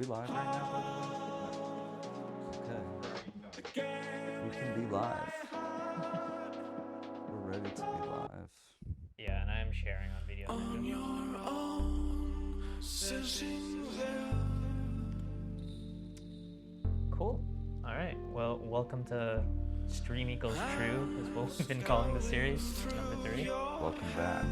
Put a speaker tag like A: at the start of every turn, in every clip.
A: we live right now, by the way? Okay. We can be live. We're ready to be live.
B: Yeah, and I'm sharing on video.
C: On your own, sitting there.
B: Cool. All right. Well, welcome to Stream Equals True, is what we've been calling the series, number 3.
A: Welcome back.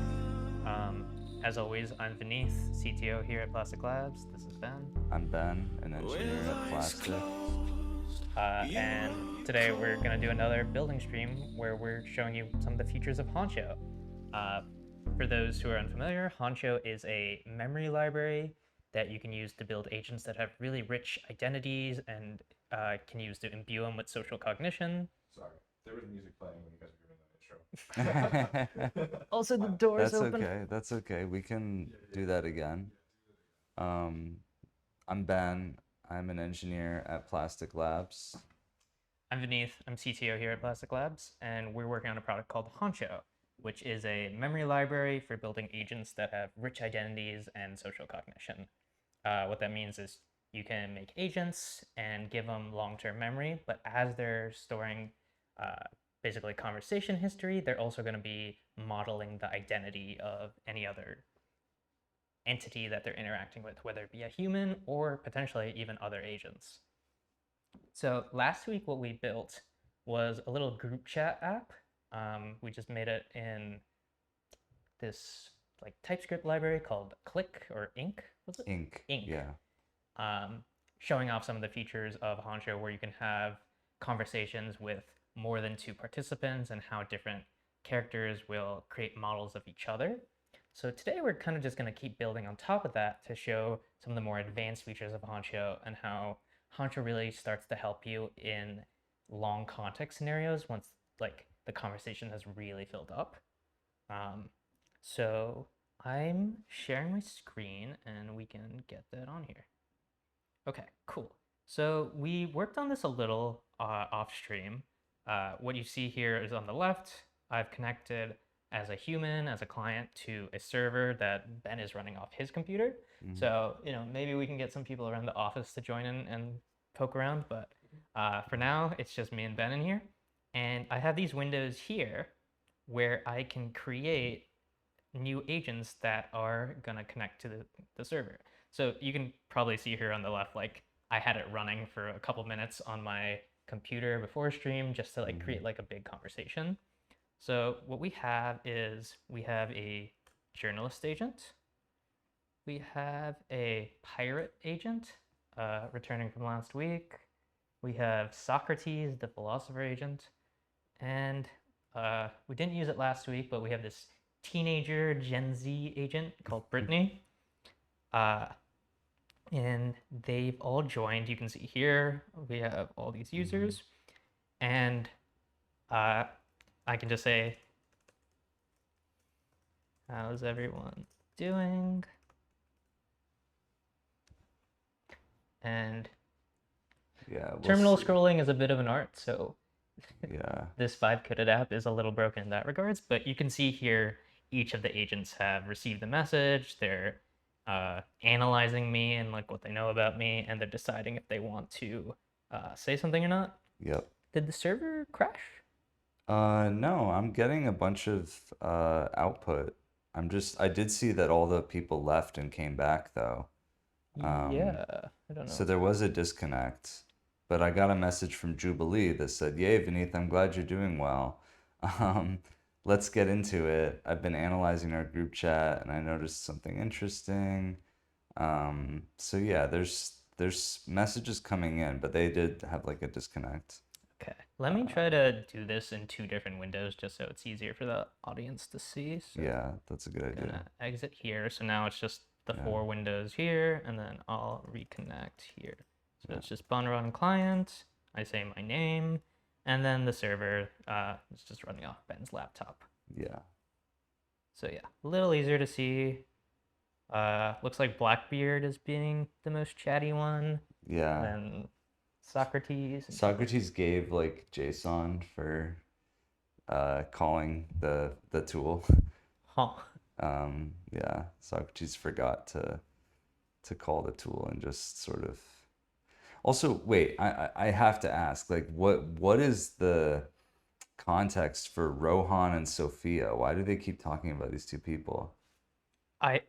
B: As always, I'm Vineeth, CTO here at Plastic Labs. This is Ben.
A: I'm Ben, an engineer at Plastic.
B: And today we're going to do another building stream where we're showing you some of the features of Honcho. For those who are unfamiliar, Honcho is a memory library that you can use to build agents that have really rich identities and can use to imbue them with social cognition.
D: Sorry, there was music playing when you guys were doing that intro.
B: Also, the door's
A: That's
B: open.
A: okay. That's okay. We can do that again. I'm Ben. I'm an engineer at Plastic Labs.
B: I'm Vineeth. I'm CTO here at Plastic Labs, and we're working on a product called Honcho, which is a memory library for building agents that have rich identities and social cognition. What that means is you can make agents and give them long-term memory, but as they're storing basically conversation history, they're also going to be modeling the identity of any other entity that they're interacting with, whether it be a human or potentially even other agents. So last week what we built was a little group chat app. We just made it in this like TypeScript library called Click or Ink, was it?
A: Ink.
B: Ink.
A: Yeah.
B: Showing off some of the features of Honcho where you can have conversations with more than 2 participants and how different characters will create models of each other. So today we're kind of just going to keep building on top of that to show some of the more advanced features of Honcho and how Honcho really starts to help you in long context scenarios once like the conversation has really filled up. So I'm sharing my screen and we can get that on here. Okay, cool. So we worked on this a little off stream. What you see here is on the left, I've connected as a human, as a client to a server that Ben is running off his computer. So, maybe we can get some people around the office to join in and poke around, but for now, it's just me and Ben in here. And I have these windows here where I can create new agents that are gonna connect to the server. So you can probably see here on the left, like I had it running for a couple minutes on my computer before stream just to like create like a big conversation. So what we have is we have a journalist agent. We have a pirate agent returning from last week. We have Socrates, the philosopher agent. And we didn't use it last week, but we have this teenager Gen Z agent called Brittany. And they've all joined. You can see here we have all these users. And I can just say, how's everyone doing? And
A: Yeah.
B: terminal scrolling is a bit of an art, so
A: Yeah.
B: this vibe-coded app is a little broken in that regards, but you can see here each of the agents have received the message. They're analyzing me and like what they know about me, and they're deciding if they want to say something or not.
A: Yep.
B: Did the server crash?
A: No, I'm getting a bunch of output. I did see that all the people left and came back though.
B: Yeah, I don't know.
A: So there was a disconnect, but I got a message from Jubilee that said, "Yay, Vineeth, I'm glad you're doing well. Let's get into it. I've been analyzing our group chat and I noticed something interesting." So yeah, there's messages coming in, but they did have like a disconnect.
B: Okay, let me try to do this in 2 different windows just so it's easier for the audience to see. So
A: Yeah, that's a good
B: I'm
A: idea.
B: gonna exit here. So now it's just the 4 windows here, and then I'll reconnect here. So it's just run client. I say my name, and then the server is just running off Ben's laptop.
A: Yeah.
B: So yeah, a little easier to see. Looks like Blackbeard is being the most chatty one.
A: Yeah.
B: Then Socrates.
A: Socrates gave like JSON for calling the tool.
B: Huh.
A: Yeah, Socrates forgot to to call the tool and just sort of. Also, wait, I have to ask, like, what is the context for Rohan and Sophia? Why do they keep talking about these two people?
B: I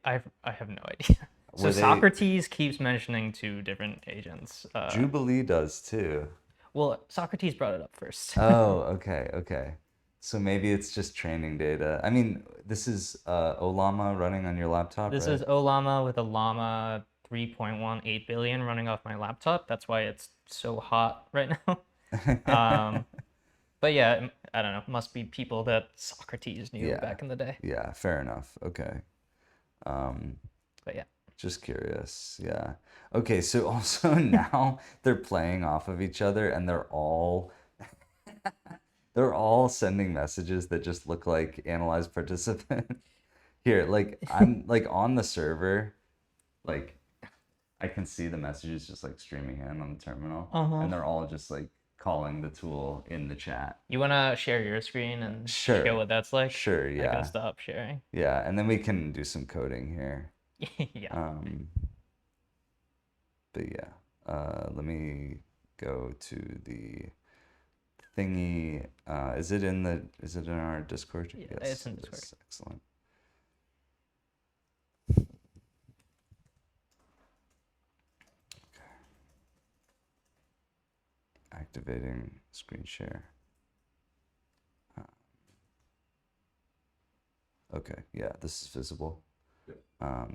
B: have no idea. So
A: Were they
B: Socrates keeps mentioning two different agents.
A: Jubilee does too.
B: Well, Socrates brought it up first.
A: Oh, okay, okay. So maybe it's just training data. I mean, this is Olama running on your laptop,
B: This
A: right?
B: is Olama with a Llama 3.18 billion running off my laptop. That's why it's so hot right now. Um, but yeah, I don't know. Must be people that Socrates knew
A: Yeah.
B: back in the day.
A: Yeah, fair enough. Okay. Um,
B: But yeah.
A: just curious. Yeah. Okay, so also now they're playing off of each other and they're all sending messages that just look like analyzed participant. Here, like I'm like on the server, like I can see the messages just like streaming in on the terminal,
B: Uh-huh.
A: and they're all just like calling the tool in the chat.
B: You wanna share your screen and show
A: Sure.
B: what that's like?
A: Sure,
B: I can
A: yeah.
B: stop sharing.
A: Yeah, and then we can do some coding here.
B: Yeah.
A: Um, but yeah, let me go to the thingy. Is it in our Discord?
B: Yeah,
A: Yes,
B: it's in
A: it
B: Discord.
A: is. Excellent. Activating screen share. Okay, yeah, this is visible.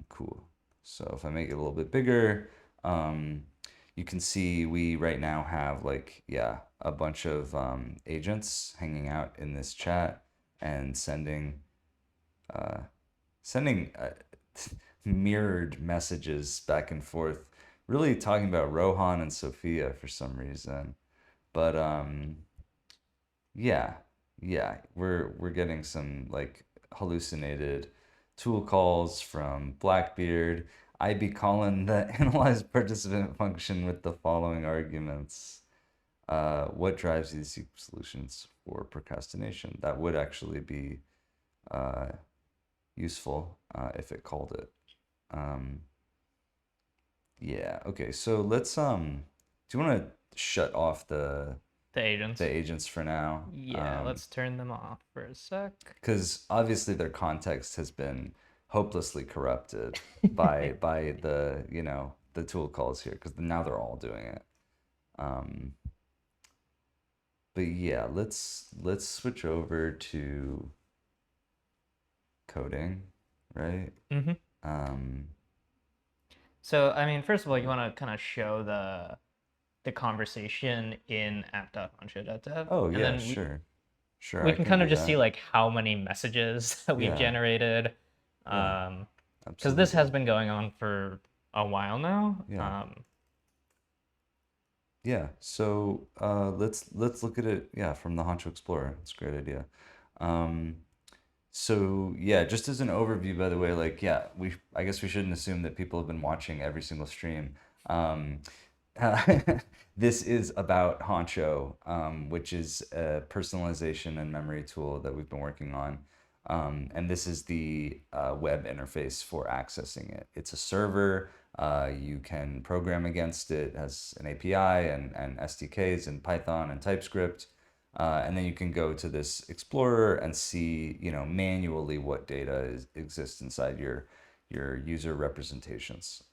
A: Cool. So if I make it a little bit bigger, you can see we right now have like, yeah, a bunch of agents hanging out in this chat and uh, sending mirrored messages back and forth, really talking about Rohan and Sophia for some reason. But yeah, yeah, we're getting some like hallucinated tool calls from Blackbeard. I be calling the analyze participant function with the following arguments. What drives these solutions for procrastination? That would actually be uh, useful if it called it. Um, yeah, okay, so let's do you want to shut off
B: The agents.
A: the agents for now?
B: Yeah, let's turn them off for a sec.
A: Because obviously their context has been hopelessly corrupted by the the tool calls here because now they're all doing it. Um, but yeah, let's switch over to coding, right?
B: Mm-hmm.
A: Um,
B: So, I mean, first of all, you want to kind of show the conversation in app.honcho.dev,
A: oh
B: and
A: yeah,
B: then
A: sure, sure,
B: we
A: I
B: can
A: can
B: kind
A: do
B: of just see
A: that.
B: like how many messages that we've
A: Yeah,
B: generated,
A: yeah,
B: because this has
A: absolutely.
B: been going on for a while now.
A: Yeah. Yeah, so let's look at it, yeah, from the Honcho Explorer. It's a great idea. Um, so yeah, just as an overview, by the way, like yeah, I guess we shouldn't assume that people have been watching every single stream. Um, this is about Honcho, which is a personalization and memory tool that we've been working on. And this is the web interface for accessing it. It's a server. You can program against it. It has an API and SDKs in Python and TypeScript. And then you can go to this Explorer and see, manually what data exists inside your user representations.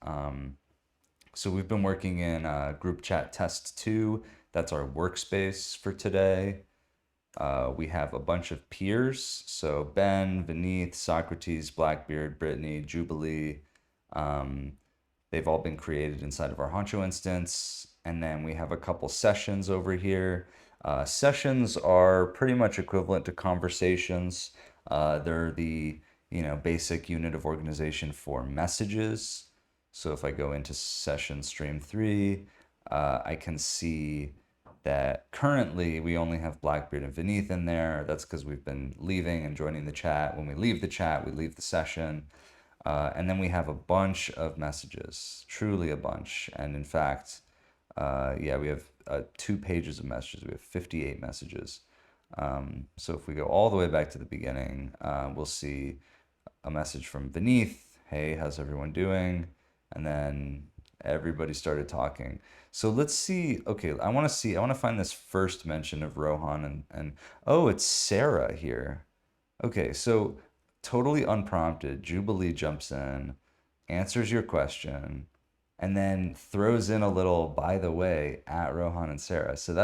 A: So we've been working in group chat test 2. That's our workspace for today. We have a bunch of peers. So Ben, Vineeth, Socrates, Blackbeard, Brittany, Jubilee. Um, they've all been created inside of our Honcho instance. And then we have a couple sessions over here. Sessions are pretty much equivalent to conversations. They're the basic unit of organization for messages. So if I go into session stream 3, I can see that currently we only have Blackbeard and Vineeth in there. That's because we've been leaving and joining the chat. When we leave the chat, we leave the session. And then we have a bunch of messages, truly a bunch. And in fact, yeah, we have 2 pages of messages. We have 58 messages. So if we go all the way back to the beginning, we'll see a message from Vineeth. Hey, how's everyone doing? And then everybody started talking. So let's see. Okay, I want to find this first mention of Rohan and oh, it's Sarah here. Okay, so totally unprompted, Jubilee jumps in, answers your question, and then throws in a little, by the way, at Rohan and Sarah. So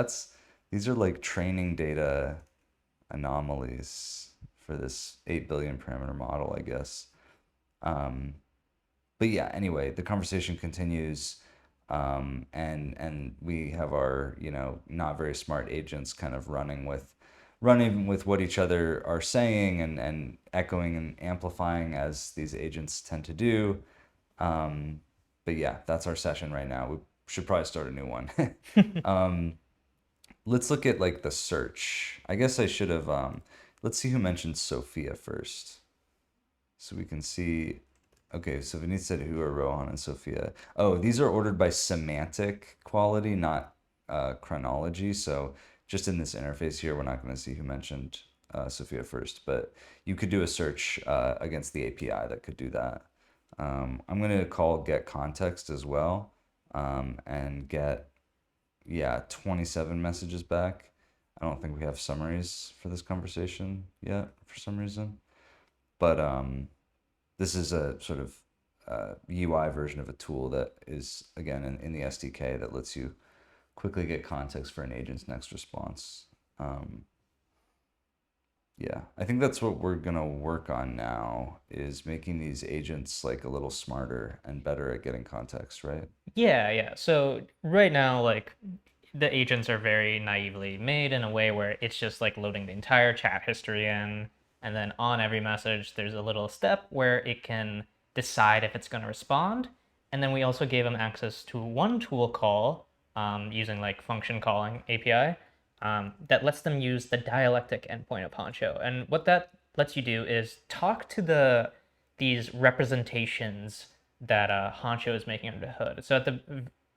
A: these are like training data anomalies for this 8 billion parameter model, I guess. Um, but yeah, anyway, the conversation continues, and we have our not very smart agents kind of running with what each other are saying and echoing and amplifying as these agents tend to do. Um, but yeah, that's our session right now. We should probably start a new one. um, let's look at like the search. I guess I should have. Let's see who mentioned Sophia first, so we can see. Okay, so Vineeth said who are Rohan and Sophia. Oh, these are ordered by semantic quality, not chronology. So just in this interface here, we're not going to see who mentioned Sophia first, but you could do a search against the API that could do that. I'm going to call get context as well, and get, yeah, 27 messages back. I don't think we have summaries for this conversation yet for some reason, but this is a sort of UI version of a tool that is, again, in the SDK that lets you quickly get context for an agent's next response. Yeah, I think that's what we're gonna work on now, is making these agents like a little smarter and better at getting context, right?
B: Yeah. So right now, like the agents are very naively made in a way where it's just like loading the entire chat history in, and then on every message, there's a little step where it can decide if it's going to respond. And then we also gave them access to one tool call using like function calling API that lets them use the dialectic endpoint of Honcho. And what that lets you do is talk to these representations that Honcho is making under the hood. So at the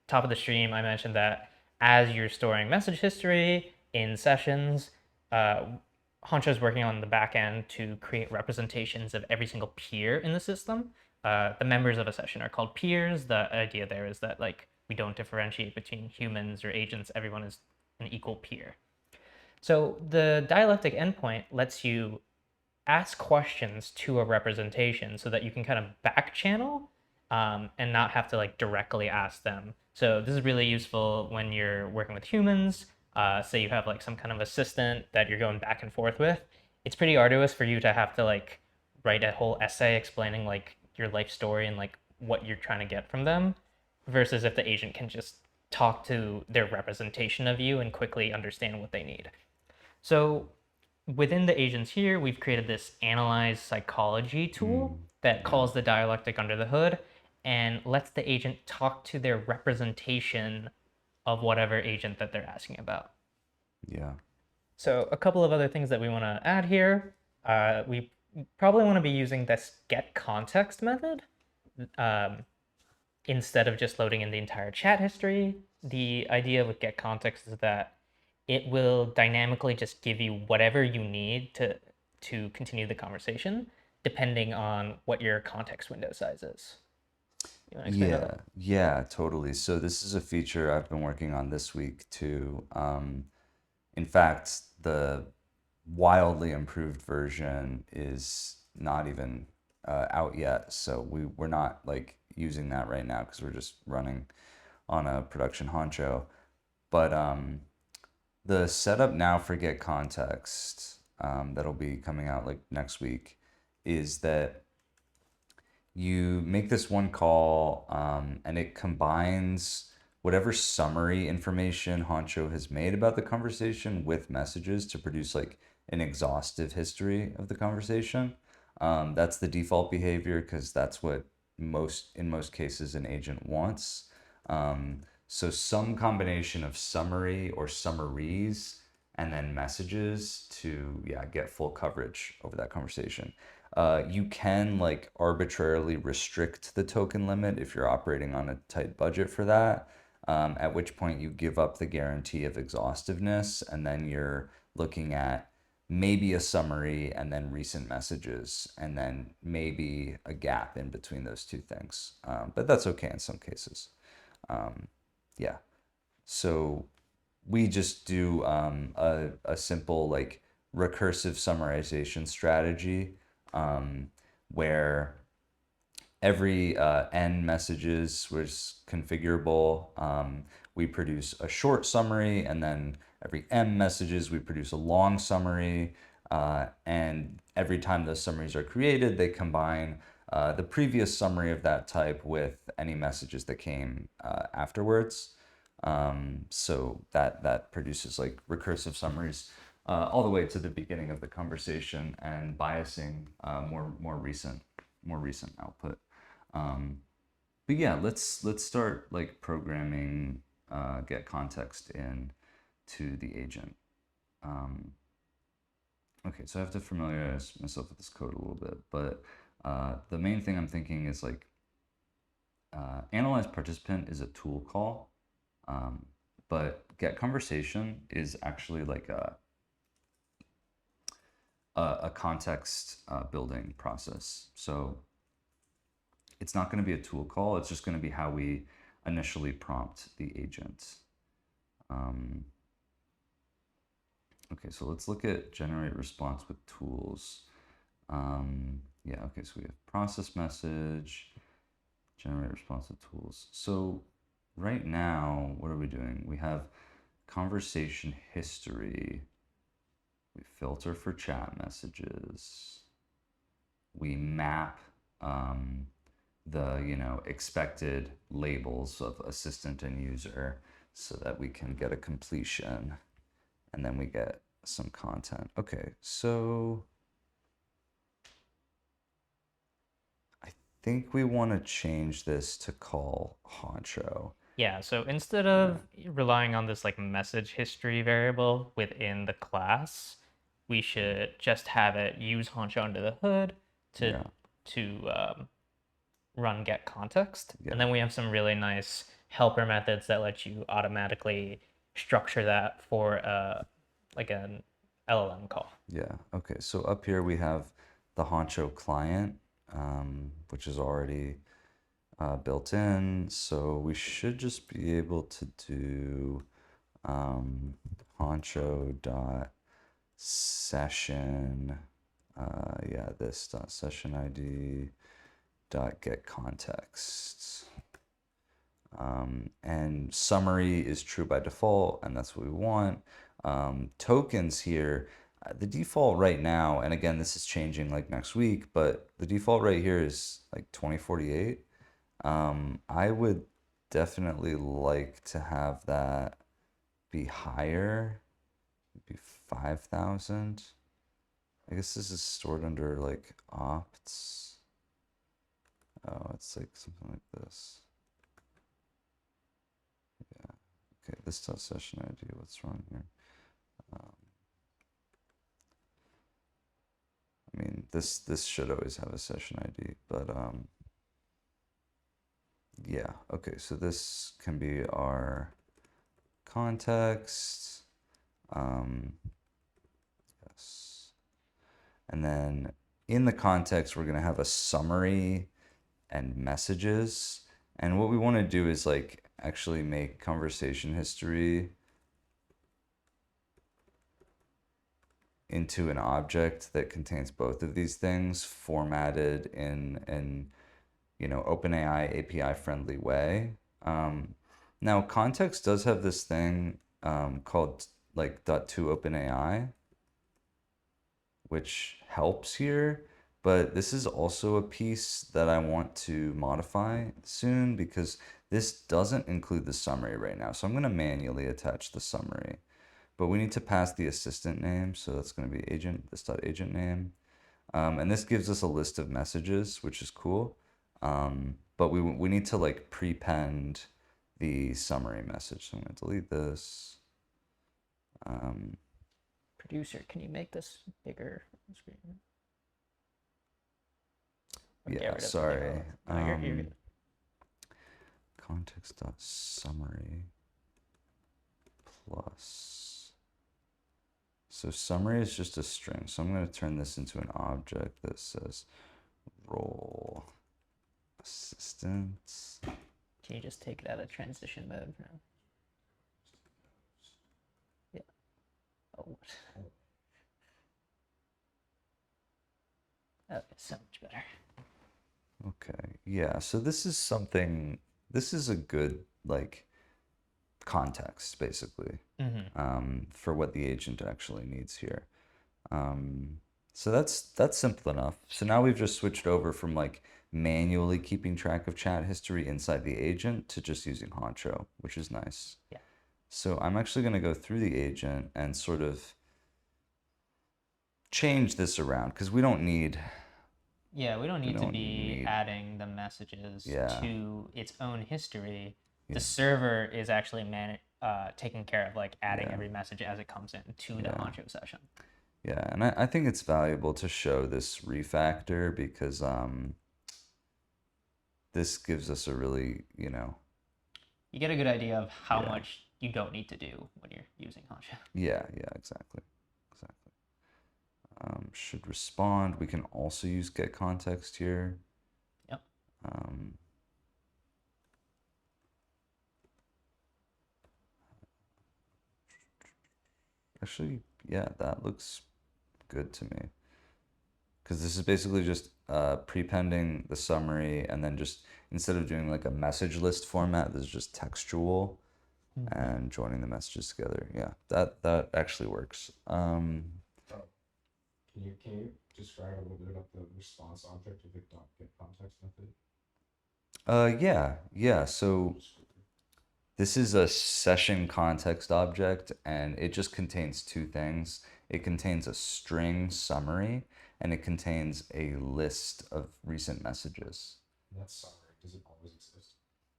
B: top of the stream, I mentioned that as you're storing message history in sessions, Honcho is working on the back end to create representations of every single peer in the system. The members of a session are called peers. The idea there is that like we don't differentiate between humans or agents. Everyone is an equal peer. So the dialectic endpoint lets you ask questions to a representation so that you can kind of back channel and not have to like directly ask them. So this is really useful when you're working with humans. Say you have like some kind of assistant that you're going back and forth with. It's pretty arduous for you to have to like write a whole essay explaining like your life story and like what you're trying to get from them, versus if the agent can just talk to their representation of you and quickly understand what they need. So within the agents here, we've created this analyze psychology tool that
A: Yeah.
B: calls the dialectic under the hood and lets the agent talk to their representation of whatever agent that they're asking about.
A: Yeah.
B: So a couple of other things that we want to add here. We probably want to be using this get context method instead of just loading in the entire chat history. The idea with get context is that it will dynamically just give you whatever you need to continue the conversation, depending on what your context window size is. You want to explain that?
A: Yeah, totally. So this is a feature I've been working on this week too. In fact, the wildly improved version is not even out yet, so we're not like using that right now because we're just running on a production Honcho. But the setup now for get context, that'll be coming out like next week, is that you make this one call, and it combines whatever summary information Honcho has made about the conversation with messages to produce like an exhaustive history of the conversation. That's the default behavior because that's what in most cases an agent wants. So some combination of summary or summaries and then messages to, yeah, get full coverage over that conversation. You can like arbitrarily restrict the token limit if you're operating on a tight budget for that, at which point you give up the guarantee of exhaustiveness, and then you're looking at maybe a summary, and then recent messages, and then maybe a gap in between those two things. But that's okay in some cases. Yeah. So we just do a simple like recursive summarization strategy where every n messages was configurable. We produce a short summary, and then every m messages, we produce a long summary. And every time those summaries are created, they combine the previous summary of that type with any messages that came afterwards. So that produces like recursive summaries all the way to the beginning of the conversation and biasing more recent output. But yeah, let's start like programming get context in to the agent. Okay, so I have to familiarize myself with this code a little bit, but the main thing I'm thinking is like analyze participant is a tool call, but get conversation is actually like a context building process. So it's not going to be a tool call. It's just going to be how we initially prompt the agent. Okay, so let's look at generate response with tools. Yeah, okay, so we have process message, generate response with tools. So right now, what are we doing? We have conversation history. We filter for chat messages. We map the expected labels of assistant and user so that we can get a completion, and then we get some content. Okay, so I think we want to change this to call Honcho.
B: Yeah, so instead of relying on this like message history variable within the class, we should just have it use Honcho under the hood to
A: Yeah.
B: run get context.
A: Yeah.
B: And then we have some really nice helper methods that let you automatically structure that for like an LLM call.
A: Yeah, okay, so up here we have the Honcho client, which is already built in. So we should just be able to do Honcho dot session, yeah, this dot session ID dot get context. And summary is true by default, and that's what we want. Tokens here, the default right now, and again, this is changing like next week, but the default right here is like 2048. I would definitely like to have that be higher, be 5,000. I guess this is stored under like opts. Oh, it's like something like this. Yeah. Okay, this dot session ID. What's wrong here? I mean, this should always have a session ID, but yeah. Okay, so this can be our context. Yes. And then in the context, we're gonna have a summary and messages. And what we want to do is like actually make conversation history into an object that contains both of these things formatted in an OpenAI API friendly way. Now context does have this thing called like .to OpenAI, which helps here, but this is also a piece that I want to modify soon because this doesn't include the summary right now. So I'm going to manually attach the summary, but we need to pass the assistant name. So that's going to be agent, this dot agent name. And this gives us a list of messages, which is cool. But we need to like prepend the summary message. So I'm going to delete this.
B: Producer, can you make this bigger on screen? Or get
A: Yeah,
B: rid of the
A: sorry.
B: arrow? No, you're good.
A: Context dot summary plus So summary is just a string. So I'm going to turn this into an object that says role assistance.
B: Can you just take it out of transition mode now? Yeah. Oh, what? Okay, so much better.
A: Okay. Yeah. So this is something, this is a good like context basically for what the agent actually needs here. So that's simple enough. So now we've just switched over from like manually keeping track of chat history inside the agent to just using Honcho, which is nice.
B: Yeah.
A: So I'm actually going to go through the agent and sort of change this around because we don't need.
B: Yeah, we don't need to
A: don't
B: be
A: need-
B: adding the messages
A: Yeah.
B: to its own history.
A: Yeah.
B: The server is actually taking care of like adding
A: Yeah.
B: every message as it comes in to the
A: Yeah.
B: Honcho session.
A: Yeah, and I think it's valuable to show this refactor because this gives us a really,
B: You get a good idea of how
A: Yeah.
B: much you don't need to do when you're using Honcho.
A: yeah, exactly. Should respond. We can also use get context here.
B: Yep.
A: Actually, yeah, that looks good to me. Because this is basically just prepending the summary and then just instead of doing like a message list format, this is just textual and joining the messages together. Yeah, that actually works.
D: Can you describe a little bit about the response object of the get context method?
A: Yeah. So this is a session context object, and it just contains two things. It contains a string summary, and it contains a list of recent messages.
D: And that summary, does it always exist?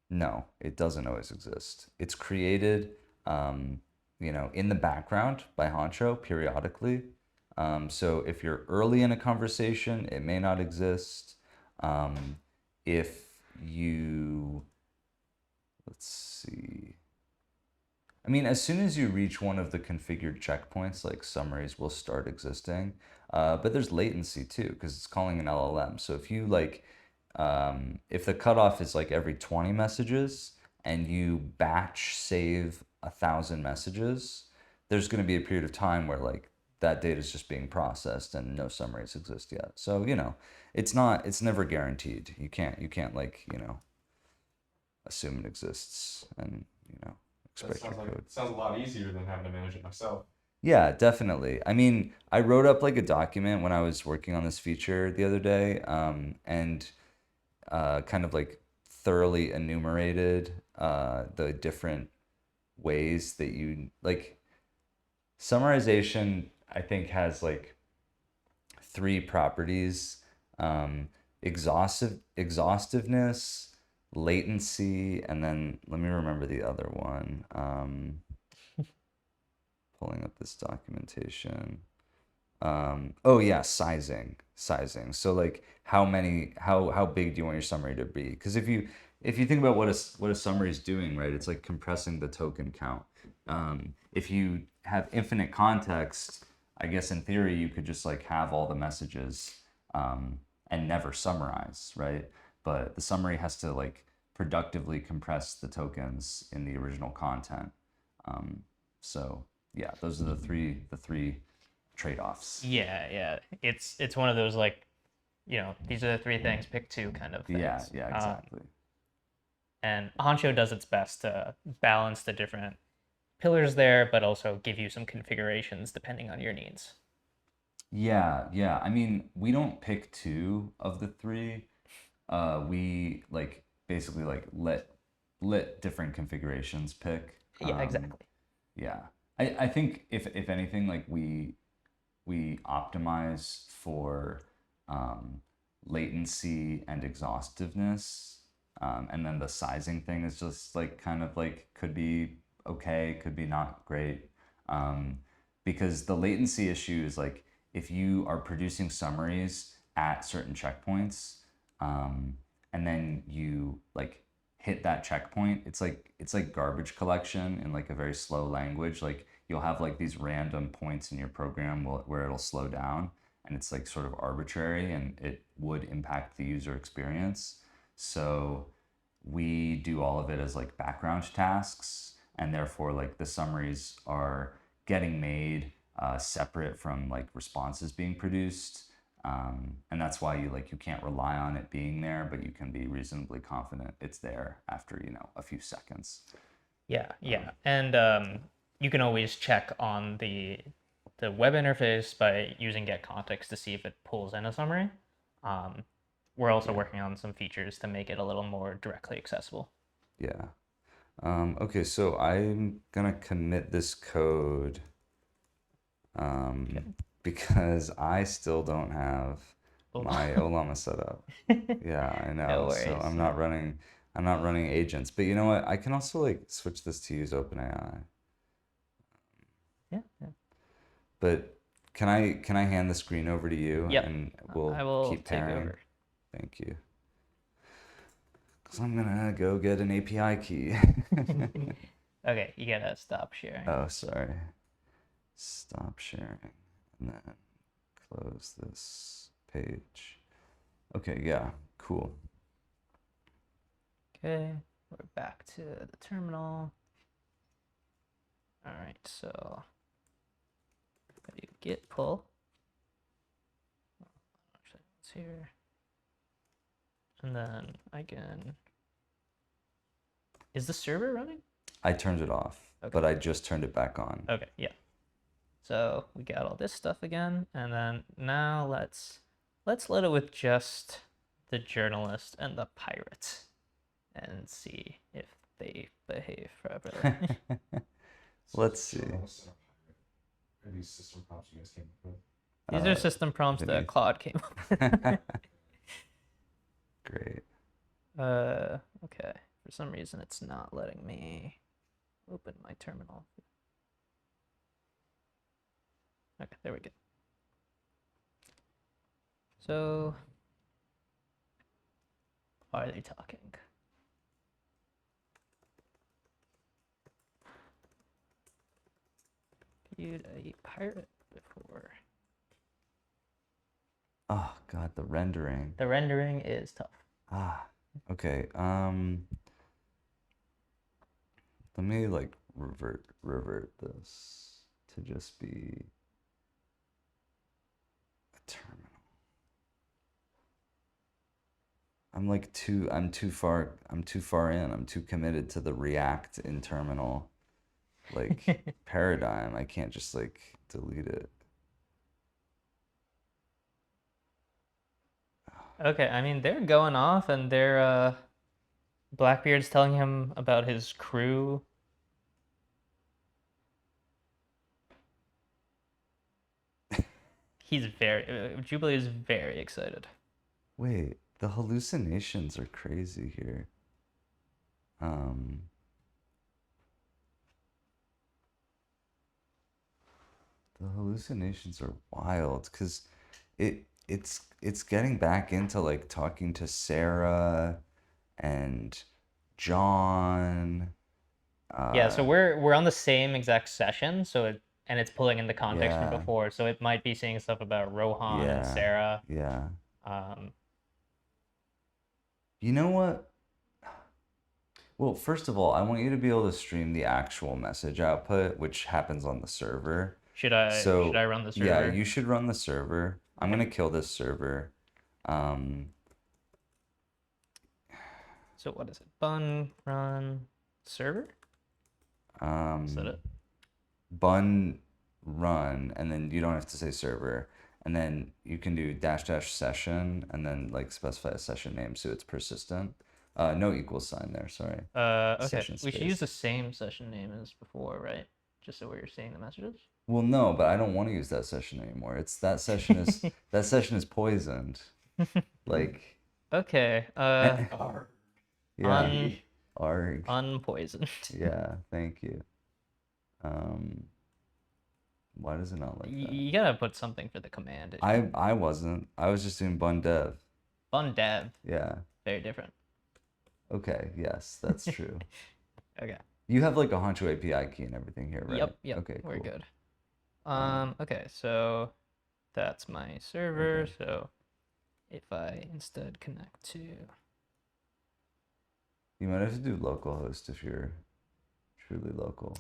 A: No, it doesn't always exist. It's created, in the background by Honcho periodically. So if you're early in a conversation, it may not exist. If you, let's see. I mean, as soon as you reach one of the configured checkpoints, like summaries will start existing. But there's latency too, because it's calling an LLM. So if you if the cutoff is like every 20 messages and you batch save 1,000 messages, there's going to be a period of time where like that data is just being processed and no summaries exist yet. So, it's never guaranteed. You can't like, assume it exists and,
D: That
A: expect your code.
D: sounds a lot easier than having to manage it myself.
A: Yeah, definitely. I mean, I wrote up like a document when I was working on this feature the other day, and kind of like thoroughly enumerated the different ways that you like summarization. I think has like three properties: exhaustiveness, latency, and then let me remember the other one. Pulling up this documentation. Oh yeah, sizing. So like how big do you want your summary to be? Because if you think about what a summary is doing, right, it's like compressing the token count. If you have infinite context, I guess in theory you could just like have all the messages and never summarize, right? But the summary has to like productively compress the tokens in the original content. So yeah, those are the three trade-offs.
B: Yeah. It's one of those like, these are the three things, pick two kind of things.
A: Yeah, exactly.
B: And Honcho does its best to balance the different pillars there, but also give you some configurations depending on your needs.
A: Yeah. I mean, we don't pick two of the three. We like basically like let different configurations pick.
B: Yeah, exactly.
A: Yeah. I think if anything, like we optimize for latency and exhaustiveness. And then the sizing thing is just like kind of like could be okay, could be not great. Because the latency issue is like if you are producing summaries at certain checkpoints, and then you like hit that checkpoint, it's like garbage collection in like a very slow language. Like you'll have like these random points in your program where it'll slow down, and it's like sort of arbitrary, and it would impact the user experience. So we do all of it as like background tasks, and therefore like the summaries are getting made separate from like responses being produced. And that's why you can't rely on it being there, but you can be reasonably confident it's there after a few seconds.
B: Yeah. And you can always check on the web interface by using get context to see if it pulls in a summary. We're also working on some features to make it a little more directly accessible.
A: Yeah. Okay, so I'm gonna commit this code because I still don't have my Olama set up. Yeah, I know.
B: No
A: So
B: worries.
A: I'm not running agents. But you know what? I can also like switch this to use OpenAI.
B: Yeah.
A: But can I hand the screen over to you
B: Yep.
A: and we'll
B: I will
A: keep
B: take
A: pairing?
B: over.
A: Thank you. Because I'm gonna go get an API key.
B: Okay, you gotta stop sharing.
A: Oh, sorry. Stop sharing and then close this page. Okay, yeah, cool.
B: Okay, we're back to the terminal. All right, so I do git pull. Actually, it's here. And then I can. Is the server running?
A: I turned it off, but I just turned it back on.
B: Okay, yeah. So we got all this stuff again, and then now let's let it with just the journalist and the pirate, and see if they behave properly.
A: Let's see.
D: Are these system prompts you guys came up with?
B: These are system prompts that Claude came up with.
A: Great.
B: Okay. For some reason, it's not letting me open my terminal. Okay, there we go. So, are they talking? Viewed a pirate before.
A: Oh God, the rendering.
B: The rendering is tough.
A: Okay. Let me like revert this to just be a terminal. I'm too far in. I'm too committed to the React in terminal like paradigm. I can't just like delete it.
B: Okay, I mean they're going off, and they're Blackbeard's telling him about his crew. He's Jubilee is very excited.
A: Wait, the hallucinations are crazy here. The hallucinations are wild because it's getting back into like talking to Sarah and John.
B: Yeah, so we're on the same exact session, and it's pulling in the context from
A: Yeah.
B: before, so it might be saying stuff about Rohan and
A: Yeah.
B: Sarah.
A: Yeah.
B: Um,
A: You know what? Well, first of all, I want you to be able to stream the actual message output, which happens on the server.
B: should I
A: So
B: run the server?
A: yeah, you should run the server. I'm gonna kill this server.
B: So what is it? Bun run server? Is that it?
A: Bun run, and then you don't have to say server, and then you can do -- session, and then like specify a session name so it's persistent. No equals sign there. Sorry.
B: Okay.
A: Session
B: We should
A: space.
B: use the same session name as before, right? Just so we're seeing the messages.
A: Well, no, but I don't want to use that session anymore. That session is poisoned. Like.
B: Okay.
A: Yeah. Arg.
B: Unpoisoned.
A: Yeah. Thank you. Why does it not like that?
B: You gotta put something for the command.
A: I wasn't. I was just doing bun dev.
B: Bun dev.
A: Yeah.
B: Very different.
A: Okay. Yes, that's true.
B: Okay.
A: You have like a Honcho API key and everything here, right?
B: Yep,
A: Okay,
B: we're
A: cool.
B: good. Okay, so that's my server.
A: Okay.
B: So if I instead connect to,
A: You might have to do localhost if you're truly local.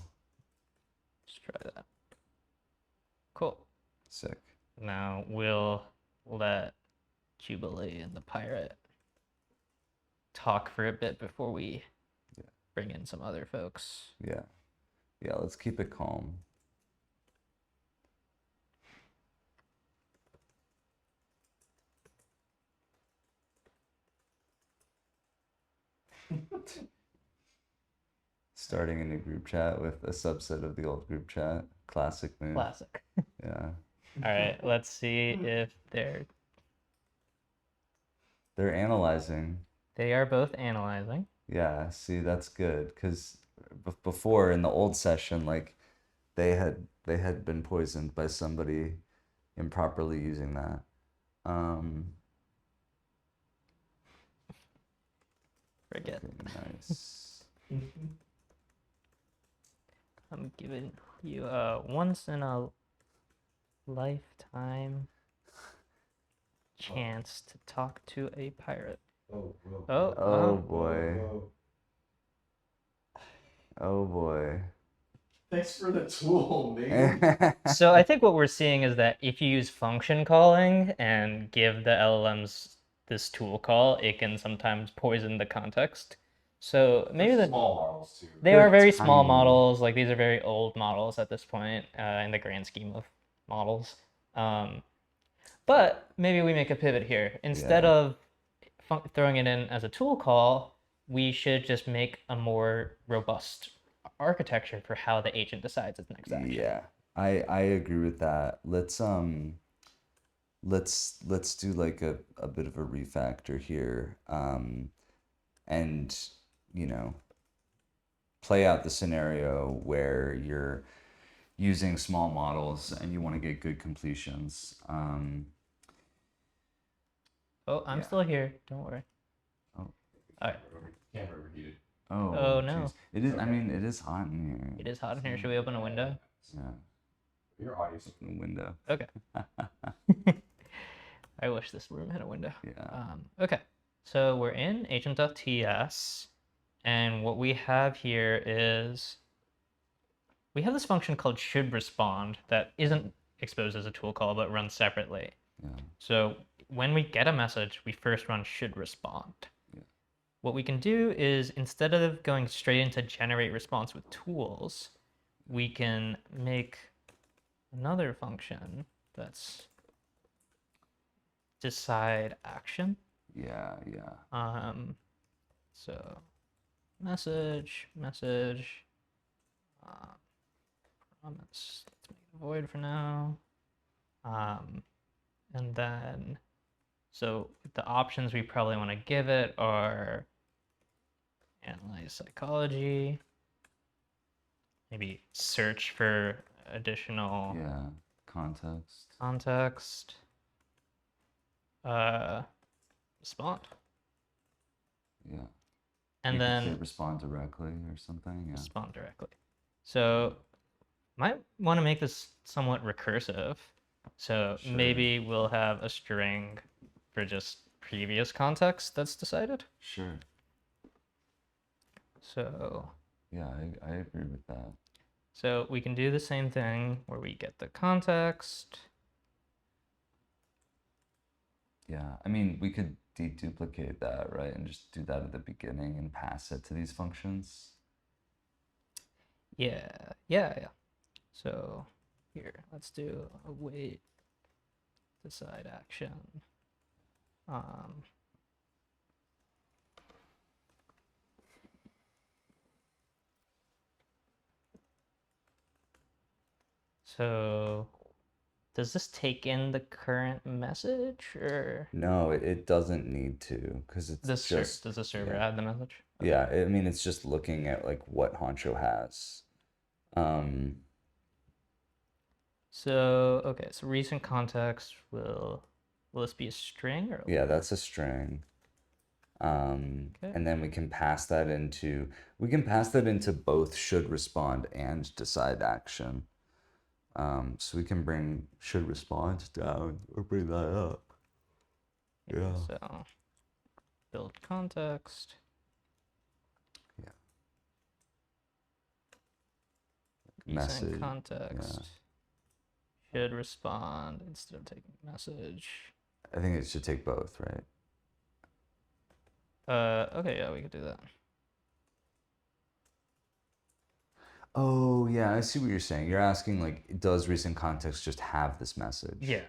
B: let's try that. Cool.
A: Sick.
B: Now we'll let Jubilee and the pirate talk for a bit before we
A: Yeah.
B: bring in some other folks.
A: Yeah. Yeah, let's keep it calm. Starting a new group chat with a subset of the old group chat. Classic move.
B: Classic.
A: Yeah.
B: All right, let's see if
A: They're analyzing.
B: they are both analyzing.
A: Yeah, see, that's good because before in the old session, like they had been poisoned by somebody improperly using that.
B: Forget.
A: Okay, nice.
B: I'm giving you a once in a lifetime chance to talk to a pirate.
D: Oh, whoa.
A: Oh boy. Oh boy.
D: Thanks for the tool, man.
B: So I think what we're seeing is that if you use function calling and give the LLMs this tool call, it can sometimes poison the context. So maybe
D: They're
B: the
D: small models too.
B: they
A: They're
B: are very small
A: tiny.
B: models. Like these are very old models at this point in the grand scheme of models. But maybe we make a pivot here. Instead
A: Yeah.
B: of throwing it in as a tool call, we should just make a more robust architecture for how the agent decides its next action.
A: Yeah. I agree with that. Let's do like a bit of a refactor here. And you know, play out the scenario where you're using small models and you want to get good completions.
B: Oh, I'm
A: Yeah.
B: still here. Don't worry.
A: Oh.
B: All right.
D: Camera overheated.
B: Oh, no.
A: Jeez. It is. I
D: Okay.
A: mean, it is hot in here.
B: It is hot in here. Should we open a window?
A: Yeah.
D: Your audio's
A: Open the window.
B: Okay. I wish this room had a window.
A: Yeah.
B: Okay. So we're in agent.ts, and what we have here is we have this function called should respond that isn't exposed as a tool call but runs separately.
A: Yeah.
B: So when we get a message, we first run should respond.
A: Yeah.
B: What we can do is instead of going straight into generate response with tools, we can make another function that's decide action.
A: Yeah. Yeah.
B: So message, promise. Let's make it void for now. And then, so the options we probably want to give it are analyze psychology, maybe search for additional
A: Yeah. Context.
B: context, respond.
A: Yeah.
B: And
A: You could say
B: then
A: respond directly or something. Yeah.
B: respond directly. So might want to make this somewhat recursive. So
A: Sure.
B: maybe we'll have a string for just previous context that's decided.
A: Sure.
B: So
A: Yeah, I agree with that.
B: so we can do the same thing where we get the context.
A: Yeah, I mean, we could deduplicate that, right? And just do that at the beginning and pass it to these functions.
B: Yeah. So here, let's do await decide action. So does this take in the current message or
A: No, it doesn't need to because it's
B: does
A: just
B: the server
A: yeah.
B: add the message?
A: Yeah, I mean, it's just looking at like what Honcho has.
B: So okay, so recent context will this be a string or a
A: Yeah, that's a string.
B: Okay.
A: And then we can pass that into both should respond and decide action. So we can bring should respond down or bring that up. Yeah.
B: So build context.
A: Yeah.
B: Recent
A: Message.
B: context. Should respond instead of taking message.
A: I think it should take both, right?
B: Okay, yeah, we could do that.
A: Oh, yeah, I see what you're saying. You're asking, like, does recent context just have this message?
B: Yeah.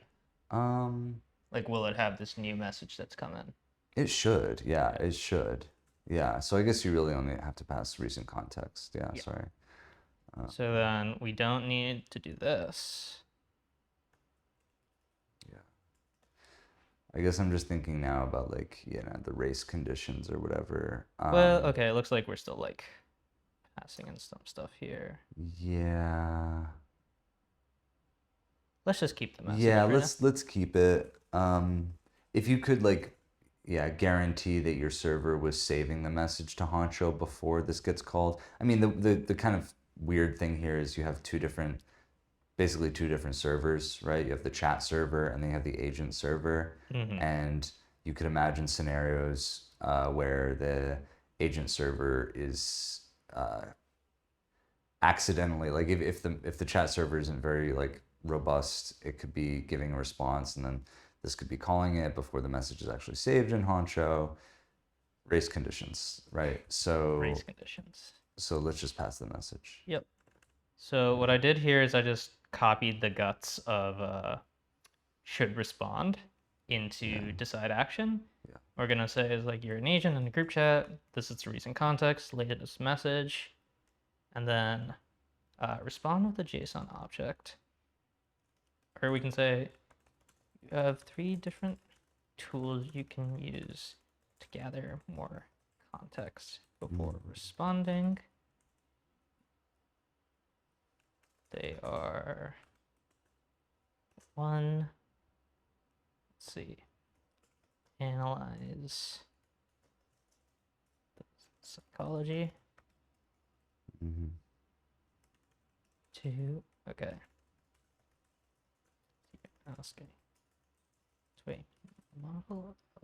A: Um,
B: Like, will it have this new message that's come in?
A: it should. Yeah, it should. Yeah, so I guess you really only have to pass recent context. Yeah,
B: Yeah.
A: sorry.
B: So then we don't need to do this.
A: Yeah. I guess I'm just thinking now about, like, the race conditions or whatever.
B: Well, okay, it looks like we're still like passing in some stuff here.
A: Yeah.
B: Let's just keep the message.
A: Yeah,
B: for now.
A: let's keep it. If you could guarantee that your server was saving the message to Honcho before this gets called. I mean, the kind of weird thing here is you have basically two different servers, right? You have the chat server and then you have the agent server, and you could imagine scenarios where the agent server is accidentally, like if the chat server isn't very like robust, it could be giving a response and then this could be calling it before the message is actually saved in Honcho. Race conditions, right? So
B: Race conditions.
A: So let's just pass the message.
B: Yep. So what I did here is I just copied the guts of should respond into decide action.
A: Yeah.
B: We're gonna say is like you're an agent in the group chat. This is the recent context, latest message, and then respond with a JSON object. Or we can say you have 3 different tools you can use to gather more context before responding. They are 1, let's see, analyze the psychology. 2, okay. Asking. Wait, model of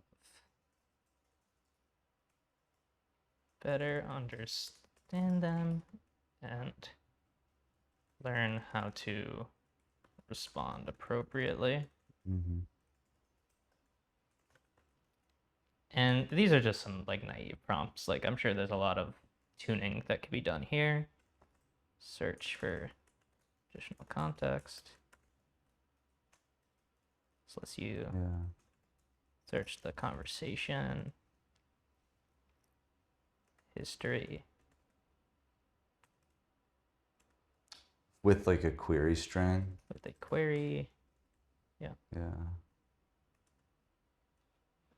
B: better understand them and learn how to respond appropriately. And these are just some like naive prompts. Like I'm sure there's a lot of tuning that could be done here. Search for additional context. This lets you search the conversation, history.
A: With like a query string.
B: With a query. Yeah.
A: Yeah.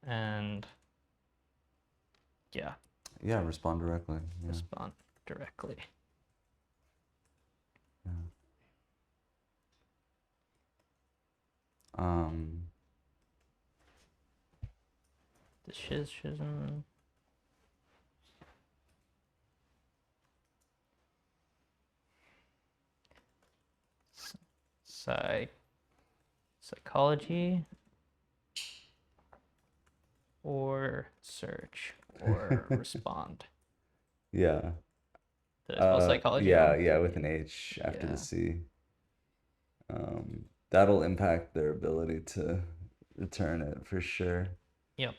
B: And yeah.
A: Yeah, respond directly. Yeah.
B: Respond directly.
A: Yeah.
B: The schism. Psychology or search or respond.
A: Yeah.
B: Did I spell psychology
A: Yeah,
B: wrong?
A: yeah, with an H after
B: Yeah.
A: the C. That'll impact their ability to return it for sure.
B: Yep.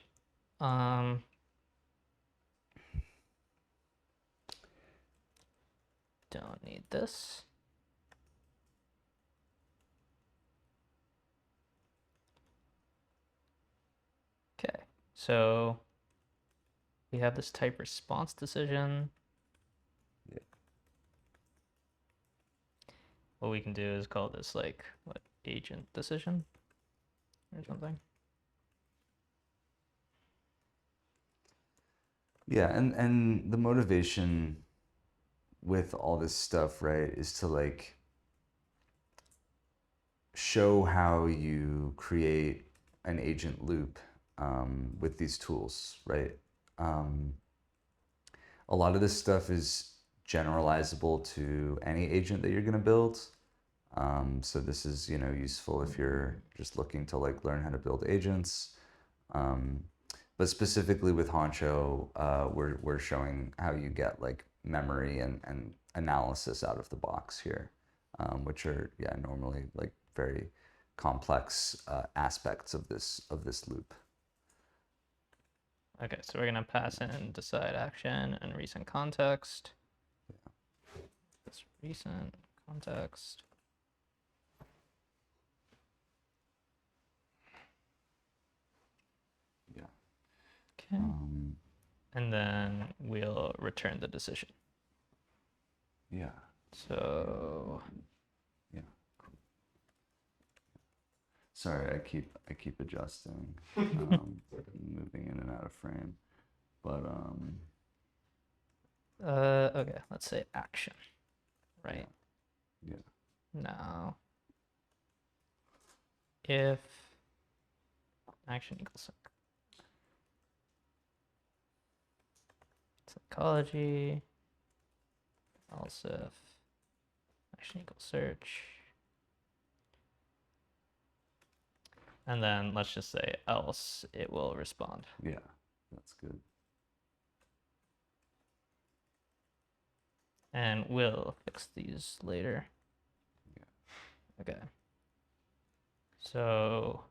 B: Don't need this. Okay, so we have this type response decision.
A: Yeah.
B: What we can do is call this like what, agent decision or something.
A: Yeah, and the motivation with all this stuff, right, is to like show how you create an agent loop with these tools, right? Um, a lot of this stuff is generalizable to any agent that you're going to build. So this is, useful if you're just looking to like learn how to build agents. But specifically with Honcho, we're showing how you get like memory and analysis out of the box here, which are normally like very complex aspects of this loop.
B: Okay, so we're gonna pass in decide action and recent context. This recent context.
A: Yeah.
B: Okay. And then we'll return the decision.
A: Yeah.
B: So
A: Yeah. Sorry, I keep adjusting, moving in and out of frame, but
B: okay, let's say action, right?
A: Yeah.
B: Now, if action equals psychology, else if action equals search, and then let's just say else it will respond.
A: Yeah, that's good.
B: And we'll fix these later.
A: Yeah.
B: Okay. So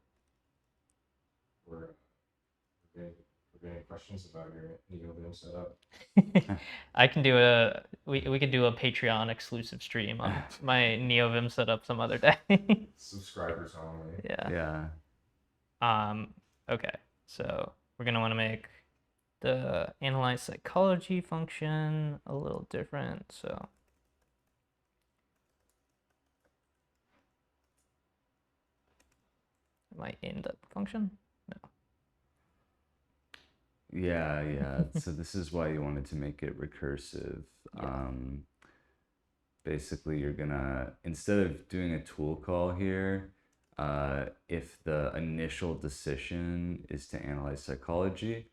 D: We're getting questions about your NeoVim setup.
B: I can do we could do a Patreon exclusive stream on my NeoVim setup some other day.
D: Subscribers only.
B: Yeah.
A: Yeah.
B: Okay. So we're gonna want to make the analyze psychology function a little different. So am I in that function? No.
A: Yeah. So this is why you wanted to make it recursive.
B: Yeah.
A: Basically, you're gonna, instead of doing a tool call here, if the initial decision is to analyze psychology,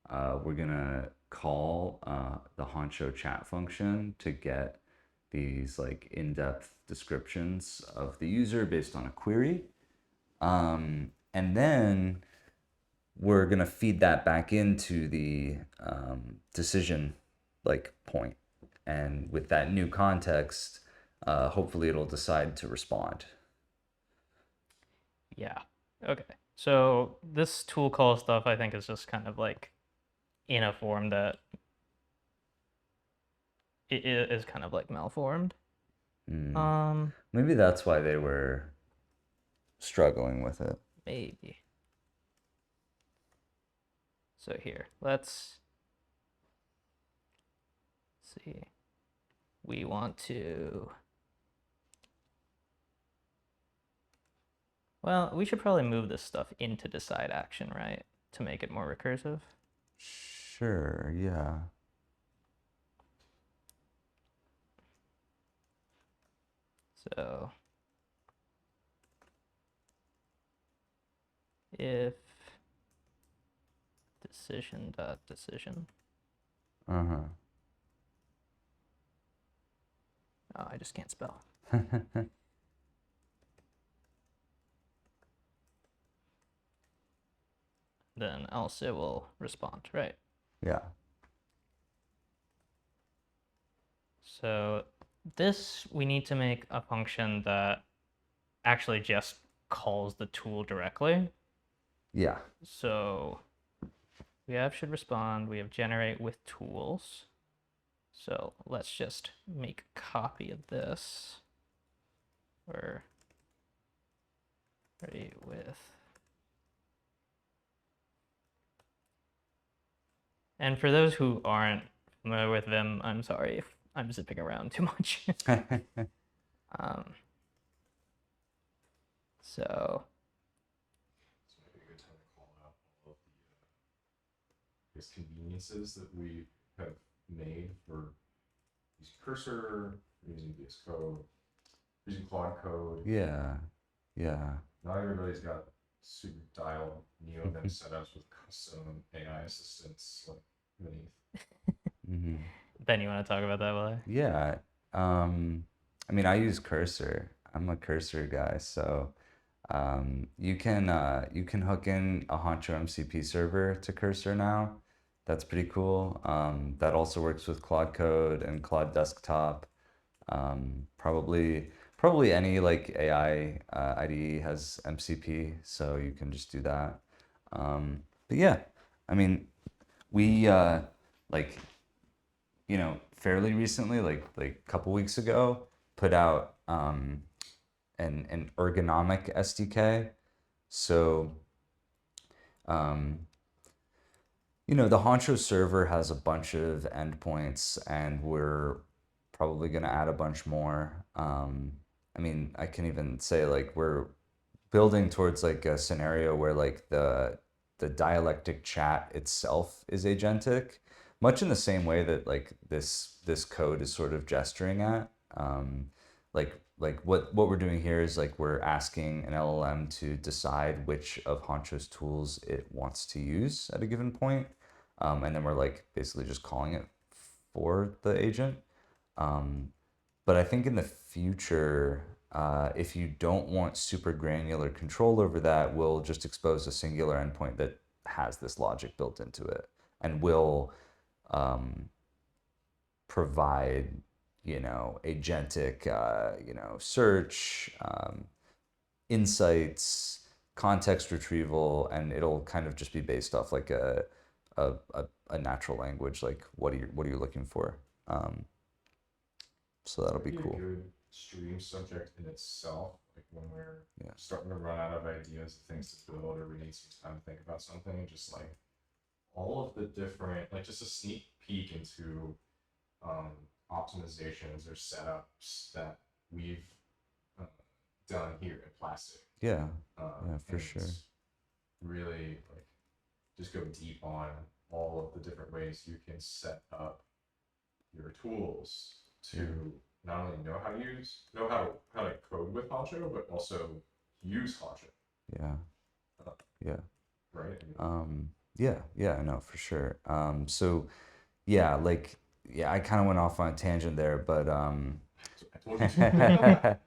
A: we're gonna call the Honcho chat function to get these like in-depth descriptions of the user based on a query. And then we're gonna feed that back into the decision like point. And with that new context, hopefully it'll decide to respond.
B: Yeah. Okay. So this tool call stuff I think is just kind of like in a form that it is kind of like malformed.
A: Maybe that's why they were struggling with it.
B: Maybe. So here, let's see. We want to, well, we should probably move this stuff into decide action, right? To make it more recursive.
A: Sure, yeah.
B: So if decision.
A: Uh-huh.
B: Oh, I just can't spell. Then else it will respond, right?
A: Yeah.
B: So this, we need to make a function that actually just calls the tool directly.
A: Yeah.
B: So we have should respond, we have generate with tools. So let's just make a copy of this. Or ready with. And for those who aren't familiar with Vim, I'm sorry if I'm zipping around too much. So
D: This might be a good time to call out all of the conveniences that we have made for using cursor, using VS Code, using Claude Code.
A: Yeah.
D: Not everybody's got super dialed NeoVim setups with custom AI assistants. Like Vineeth.
A: Mm-hmm.
B: Ben, you want to talk about that, Wally?
A: Yeah. I mean, I use Cursor. I'm a Cursor guy, so you can hook in a Honcho MCP server to Cursor now. That's pretty cool. That also works with Claude Code and Claude Desktop. Probably any like AI IDE has MCP, so you can just do that. But yeah, I mean, we like fairly recently, like a couple weeks ago, put out an ergonomic SDK. So um, the Honcho server has a bunch of endpoints, and we're probably going to add a bunch more. I mean, I can even say like we're building towards like a scenario where like the dialectic chat itself is agentic, much in the same way that like this code is sort of gesturing at. Like what we're doing here is like we're asking an LLM to decide which of Honcho's tools it wants to use at a given point, and then we're like basically just calling it for the agent. Um, but I think in the future, if you don't want super granular control over that, we'll just expose a singular endpoint that has this logic built into it and will um, provide, agentic, search, insights, context retrieval, and it'll kind of just be based off like a natural language, like what are you looking for? So that'll be
D: Might
A: cool.
D: a good stream subject in itself, like when we're
A: Yeah.
D: starting to run out of ideas of things to build, or we need some time to think about something, just like all of the different, like just a sneak peek into optimizations or setups that we've uh, done here at Plastic.
A: Yeah, yeah, for
D: and
A: sure.
D: really like just go deep on all of the different ways you can set up your tools to not only know how to code with Honcho, but also use Honcho.
A: Yeah, yeah.
D: Right?
A: Yeah, no, for sure. So yeah, like yeah, I kind of went off on a tangent there, but
D: I told you to.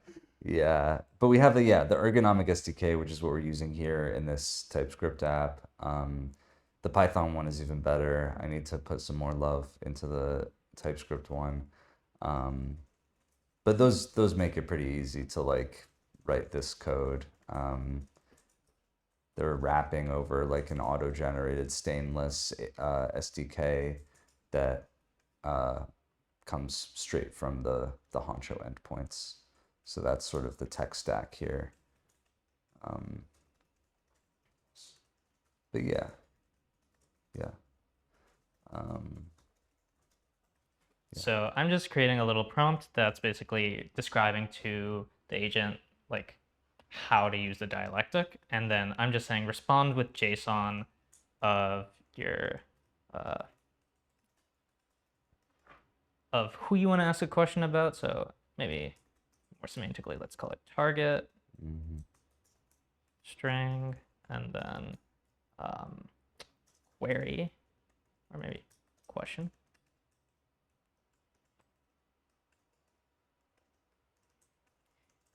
A: yeah, but we have the ergonomic SDK, which is what we're using here in this TypeScript app. The Python one is even better. I need to put some more love into the TypeScript one. But those make it pretty easy to like write this code. They're wrapping over like an auto-generated stainless SDK that comes straight from the Honcho endpoints. So that's sort of the tech stack here. But yeah. Um,
B: So I'm just creating a little prompt that's basically describing to the agent like how to use the dialectic, and then I'm just saying respond with JSON of your of who you want to ask a question about. So maybe more semantically, let's call it target string, and then query, or maybe question.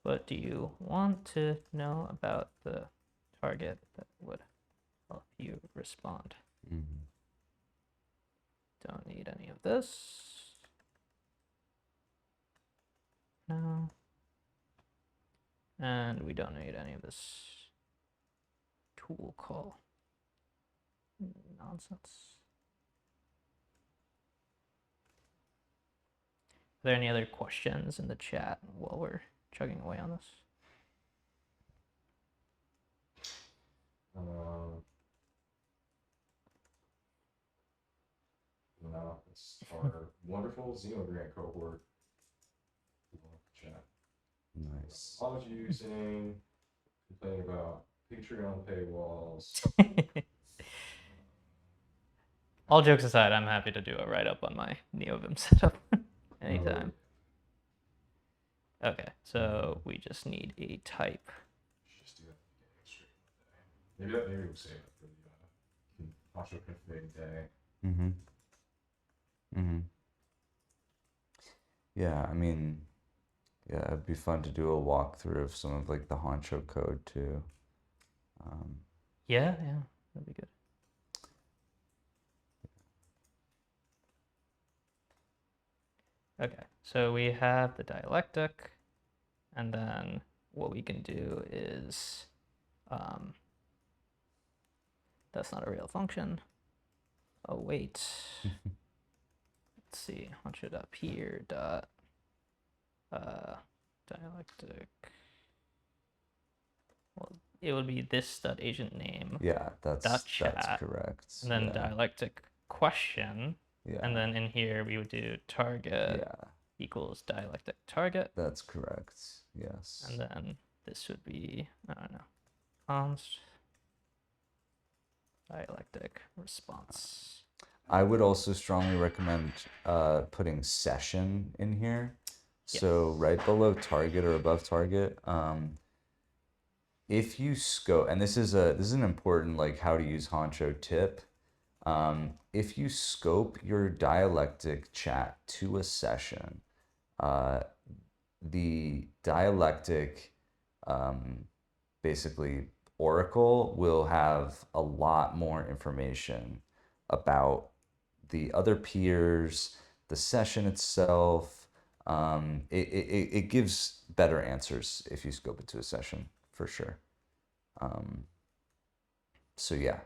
B: What do you want to know about the target that would help you respond? Don't need any of this. No. And we don't need any of this tool call nonsense. Are there any other questions in the chat while we're chugging away on this?
D: No, it's our wonderful Xenogrant cohort. Chat.
A: nice.
D: Apology using, complaining about Patreon paywalls.
B: All jokes aside, I'm happy to do a write-up on my NeoVim setup anytime. Okay, so we just need a type.
D: Just do that at the beginning straight. Maybe we'll save it for the Honcho config day.
A: Mm-hmm. Yeah, I mean, yeah, it'd be fun to do a walkthrough of some of like the Honcho code too.
B: Yeah, that'd be good. Okay, so we have the dialectic, and then what we can do is, that's not a real function. Oh, wait. Let's see, Honcho.peer dot dialectic. Well, it would be this dot agent name
A: Yeah,
B: dot
A: that's
B: chat,
A: correct.
B: and then
A: Yeah,
B: dialectic question,
A: yeah,
B: and then in here we would do target
A: yeah,
B: equals dialectic target,
A: that's correct. Yes.
B: and then this would be, I don't know, const dialectic response.
A: I would also strongly recommend putting session in here. So
B: Yes.
A: right below target or above target, if you scope, and this is an important like how to use Honcho tip. If you scope your dialectic chat to a session, the dialectic basically oracle will have a lot more information about the other peers, the session itself. It gives better answers if you scope it to a session for sure. So yeah,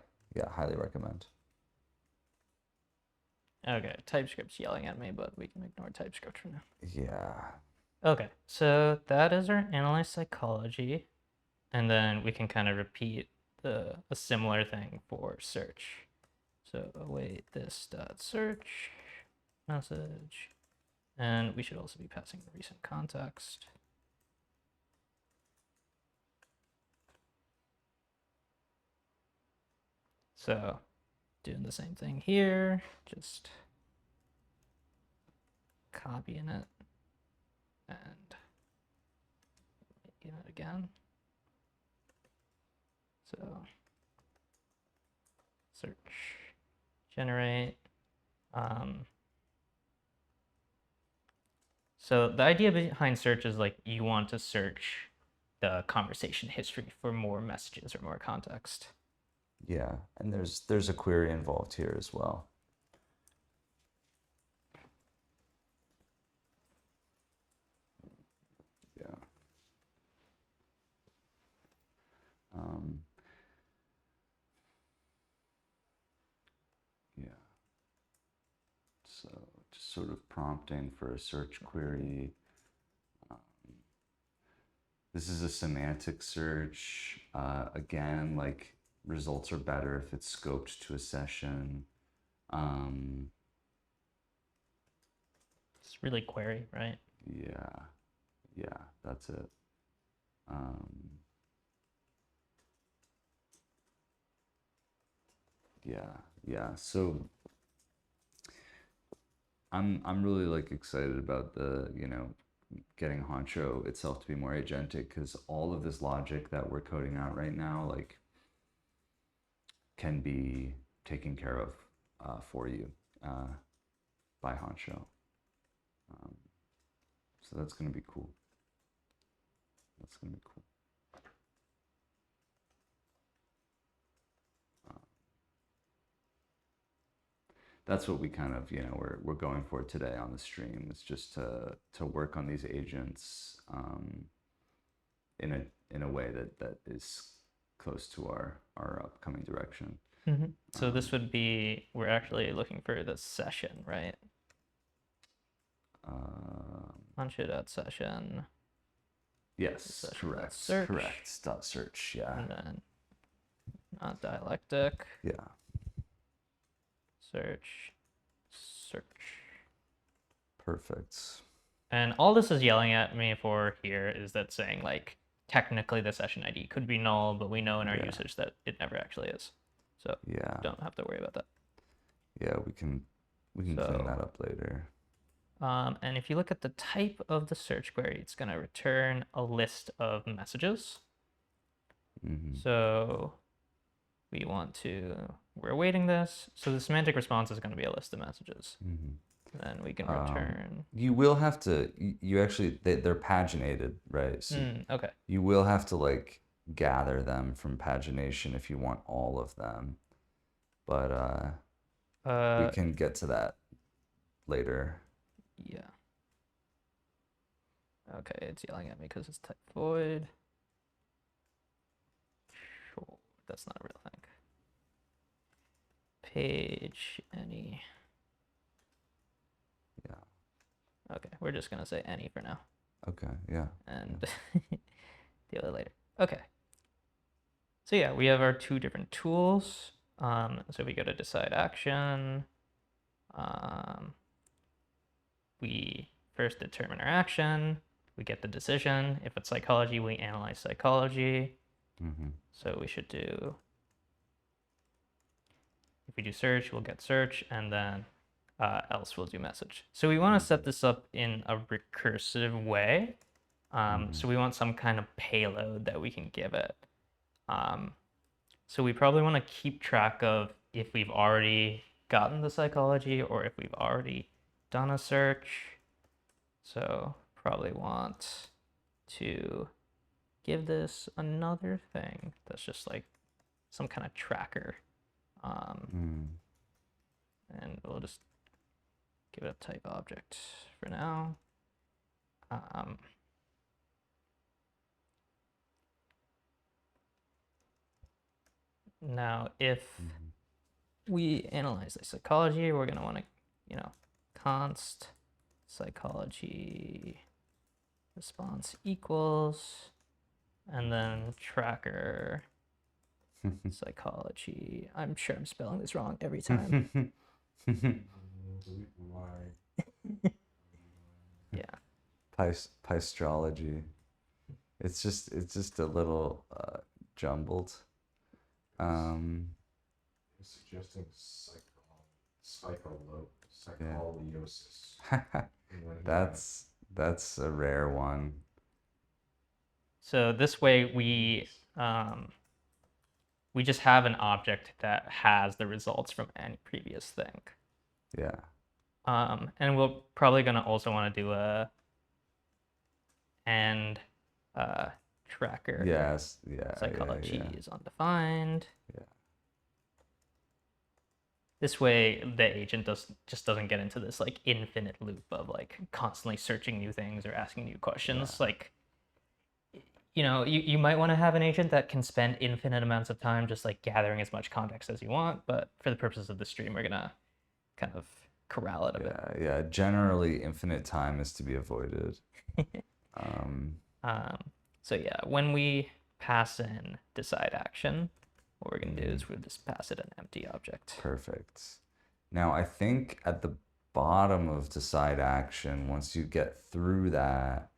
A: highly recommend.
B: Okay, TypeScript's yelling at me, but we can ignore TypeScript for now.
A: Yeah.
B: Okay, so that is our analyze psychology, and then we can kind of repeat a similar thing for search. So await this dot search message, and we should also be passing the recent context. So doing the same thing here, just copying it and making it again. So search, generate. So the idea behind search is like you want to search the conversation history for more messages or more context.
A: Yeah, and there's a query involved here as well. Yeah. Yeah. So just sort of prompting for a search query. This is a semantic search. Again, like results are better if it's scoped to a session.
B: It's really query, right?
A: Yeah, that's it. Yeah. So I'm really like excited about the getting Honcho itself to be more agentic because all of this logic that we're coding out right now like can be taken care of for you by Honcho. So that's gonna be cool. That's gonna be cool. That's what we kind of we're going for today on the stream is just to work on these agents in a way that is close to our upcoming direction.
B: So this would be, we're actually looking for the session, right? Honcho.session.
A: Yes,
B: Session
A: correct.
B: search.
A: Correct. Dot search. Yeah.
B: And then not dialectic.
A: Yeah.
B: Search.
A: Perfect.
B: And all this is yelling at me for here is that saying like technically the session ID could be null, but we know in our usage that it never actually is. So
A: yeah,
B: don't have to worry about that.
A: Yeah, we can clean that up later.
B: And if you look at the type of the search query, it's going to return a list of messages. So we're awaiting this. So the semantic response is going to be a list of messages. Then we can return.
A: You will have to. You actually they're paginated, right? So
B: Okay.
A: you will have to like gather them from pagination if you want all of them. But we can get to that later.
B: Yeah. Okay, it's yelling at me because it's type void. Sure, that's not a real thing. Page any.
A: Yeah.
B: Okay, we're just gonna say any for now.
A: Okay. Yeah.
B: And deal with it later. Okay. So yeah, we have our two different tools. So we go to decide action. We first determine our action. We get the decision. If it's psychology, we analyze psychology.
A: Mm-hmm.
B: So we should do, if we do search, we'll get search, and then else we'll do message. So we want to set this up in a recursive way. So we want some kind of payload that we can give it. So we probably want to keep track of if we've already gotten the psychology or if we've already done a search. So probably want to give this another thing that's just like some kind of tracker. And we'll just give it a type object for now. Now, if we analyze the psychology, we're going to want to, const psychology response equals, and then tracker psychology. I'm sure I'm spelling this wrong every time.
D: Delete Y.
B: Yeah.
A: Pystrology. It's just a little jumbled.
D: It's suggesting psycholiosis.
A: That's a rare one.
B: So this way we just have an object that has the results from any previous thing.
A: Yeah.
B: And we're probably gonna also want to do a and tracker.
A: Yes. Yeah.
B: Psychology
A: Yeah.
B: is undefined.
A: Yeah.
B: This way, the agent just doesn't get into this like infinite loop of like constantly searching new things or asking new questions.
A: Yeah.
B: Like, you might want to have an agent that can spend infinite amounts of time just like gathering as much context as you want. But for the purposes of the stream, we're gonna kind of corral it a bit.
A: Yeah. Generally, infinite time is to be avoided.
B: So yeah, when we pass in decide action, what we're going to do is we'll just pass it an empty object.
A: Perfect. Now, I think at the bottom of decide action, once you get through that,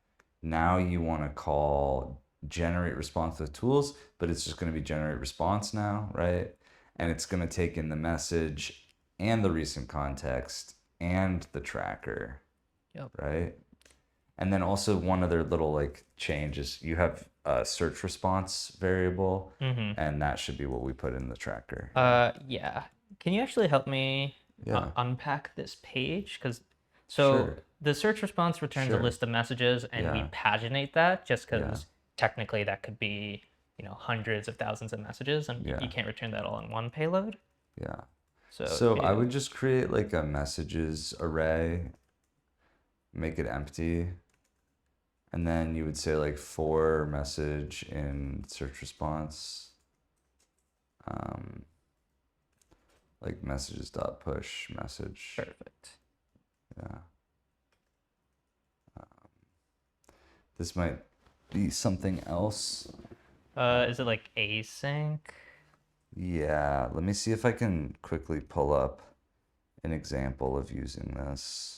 A: now you want to call generate response with tools, but it's just going to be generate response now, right? And it's going to take in the message and the recent context and the tracker,
B: Yep.
A: right? And then also one other little like change is you have a search response variable, and that should be what we put in the tracker.
B: Yeah. Can you actually help me unpack this page? Because the search response returns a list of messages, and we paginate that just because technically that could be hundreds of thousands of messages, and you can't return that all in one payload.
A: Yeah.
B: So
A: I would just create like a messages array, make it empty. And then you would say like for message in search response, like messages dot push message.
B: Perfect.
A: Yeah. This might be something else.
B: Is it like async?
A: Yeah. Let me see if I can quickly pull up an example of using this.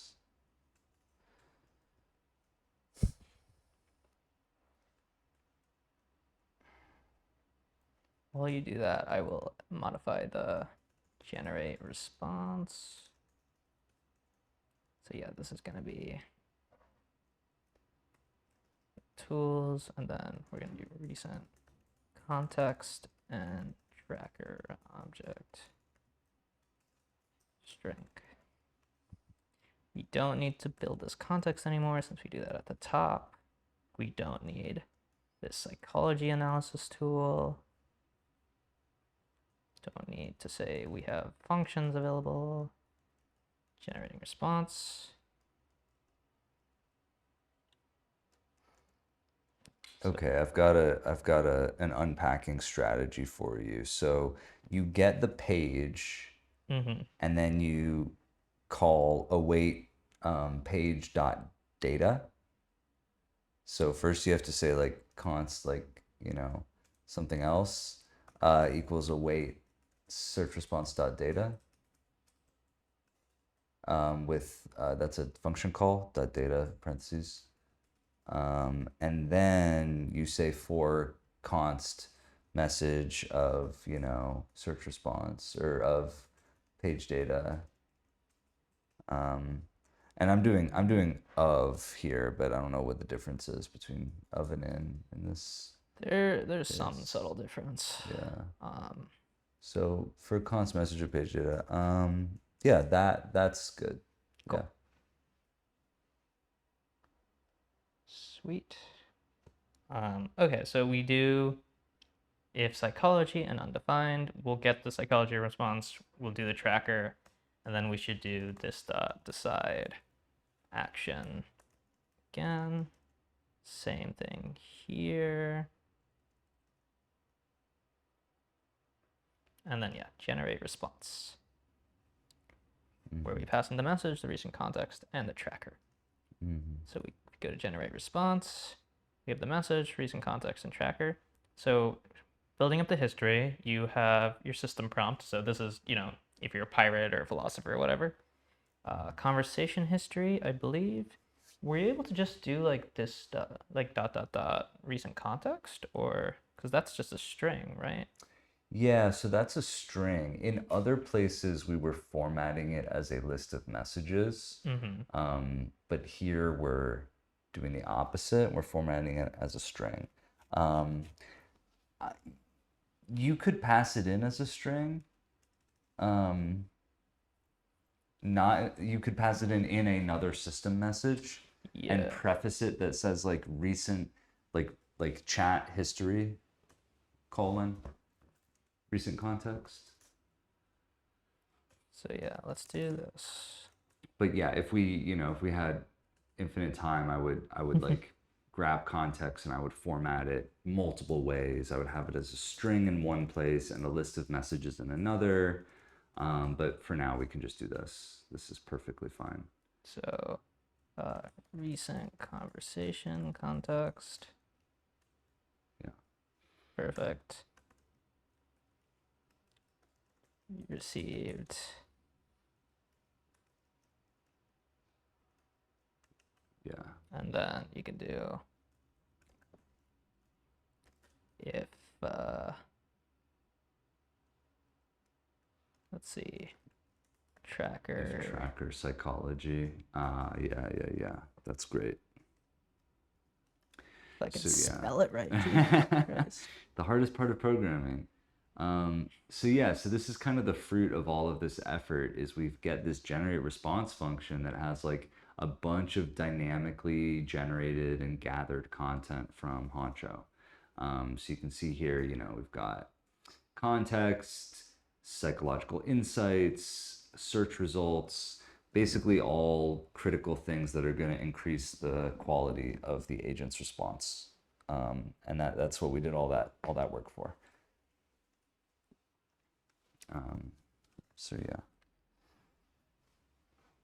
B: While you do that, I will modify the generate response. So yeah, this is going to be tools, and then we're going to do recent context and tracker object string. We don't need to build this context anymore since we do that at the top. We don't need this psychology analysis tool. Don't need to say we have functions available. Generating response.
A: Okay, I've got an unpacking strategy for you. So you get the page,
B: Mm-hmm.
A: and then you call await page dot data. So first you have to say like const like something else equals await search response dot data. With that's a function call dot data parentheses. And then you say for const message of search response or of page data. And I'm doing of here, but I don't know what the difference is between of and in this.
B: There's some
A: Yes.
B: subtle difference.
A: Yeah. So for const message of page data, yeah, that's good.
B: Cool.
A: Yeah.
B: Sweet. Okay, so we do if psychology and undefined, we'll get the psychology response, we'll do the tracker, and then we should do this dot decide action again. Same thing here. And then, yeah, generate response, where we pass in the message, the recent context, and the tracker. So we go to generate response, we have the message, recent context, and tracker. So building up the history, you have your system prompt. So this is, if you're a pirate or a philosopher or whatever. Conversation history, I believe. Were you able to just do like this, like dot dot dot recent context, or because that's just a string, right?
A: Yeah, so that's a string. In other places, we were formatting it as a list of messages. But here we're doing the opposite. We're formatting it as a string. You could pass it in as a string. You could pass it in another system message and
B: Yeah.
A: preface it that says like recent, like chat history, colon, recent context.
B: So yeah, let's do this.
A: But yeah, if we had infinite time, I would like grab context and I would format it multiple ways. I would have it as a string in one place and a list of messages in another. But for now, we can just do this. This is perfectly fine.
B: So recent conversation context.
A: Yeah.
B: Perfect. Received.
A: Yeah.
B: And then you can do if let's see, tracker.
A: If tracker psychology. Yeah. That's great.
B: If I can
A: So, yeah.
B: spell it right. Christ.
A: The hardest part of programming. So this is kind of the fruit of all of this effort is we've get this generate response function that has like a bunch of dynamically generated and gathered content from Honcho. So you can see here, we've got context, psychological insights, search results, basically all critical things that are going to increase the quality of the agent's response. And that's what we did all that work for. So yeah.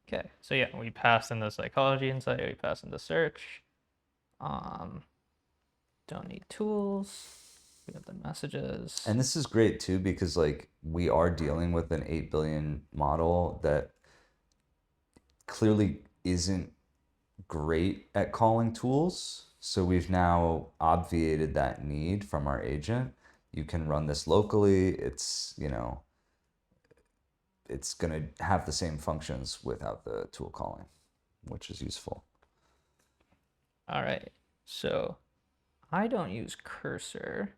B: Okay, so yeah, we passed in the psychology insight, we passed in the search. Don't need tools. We have the messages.
A: And this is great too because like we are dealing with an 8 billion model that clearly isn't great at calling tools. So we've now obviated that need from our agent. You can run this locally. It's going to have the same functions without the tool calling, which is useful.
B: All right, so I don't use cursor,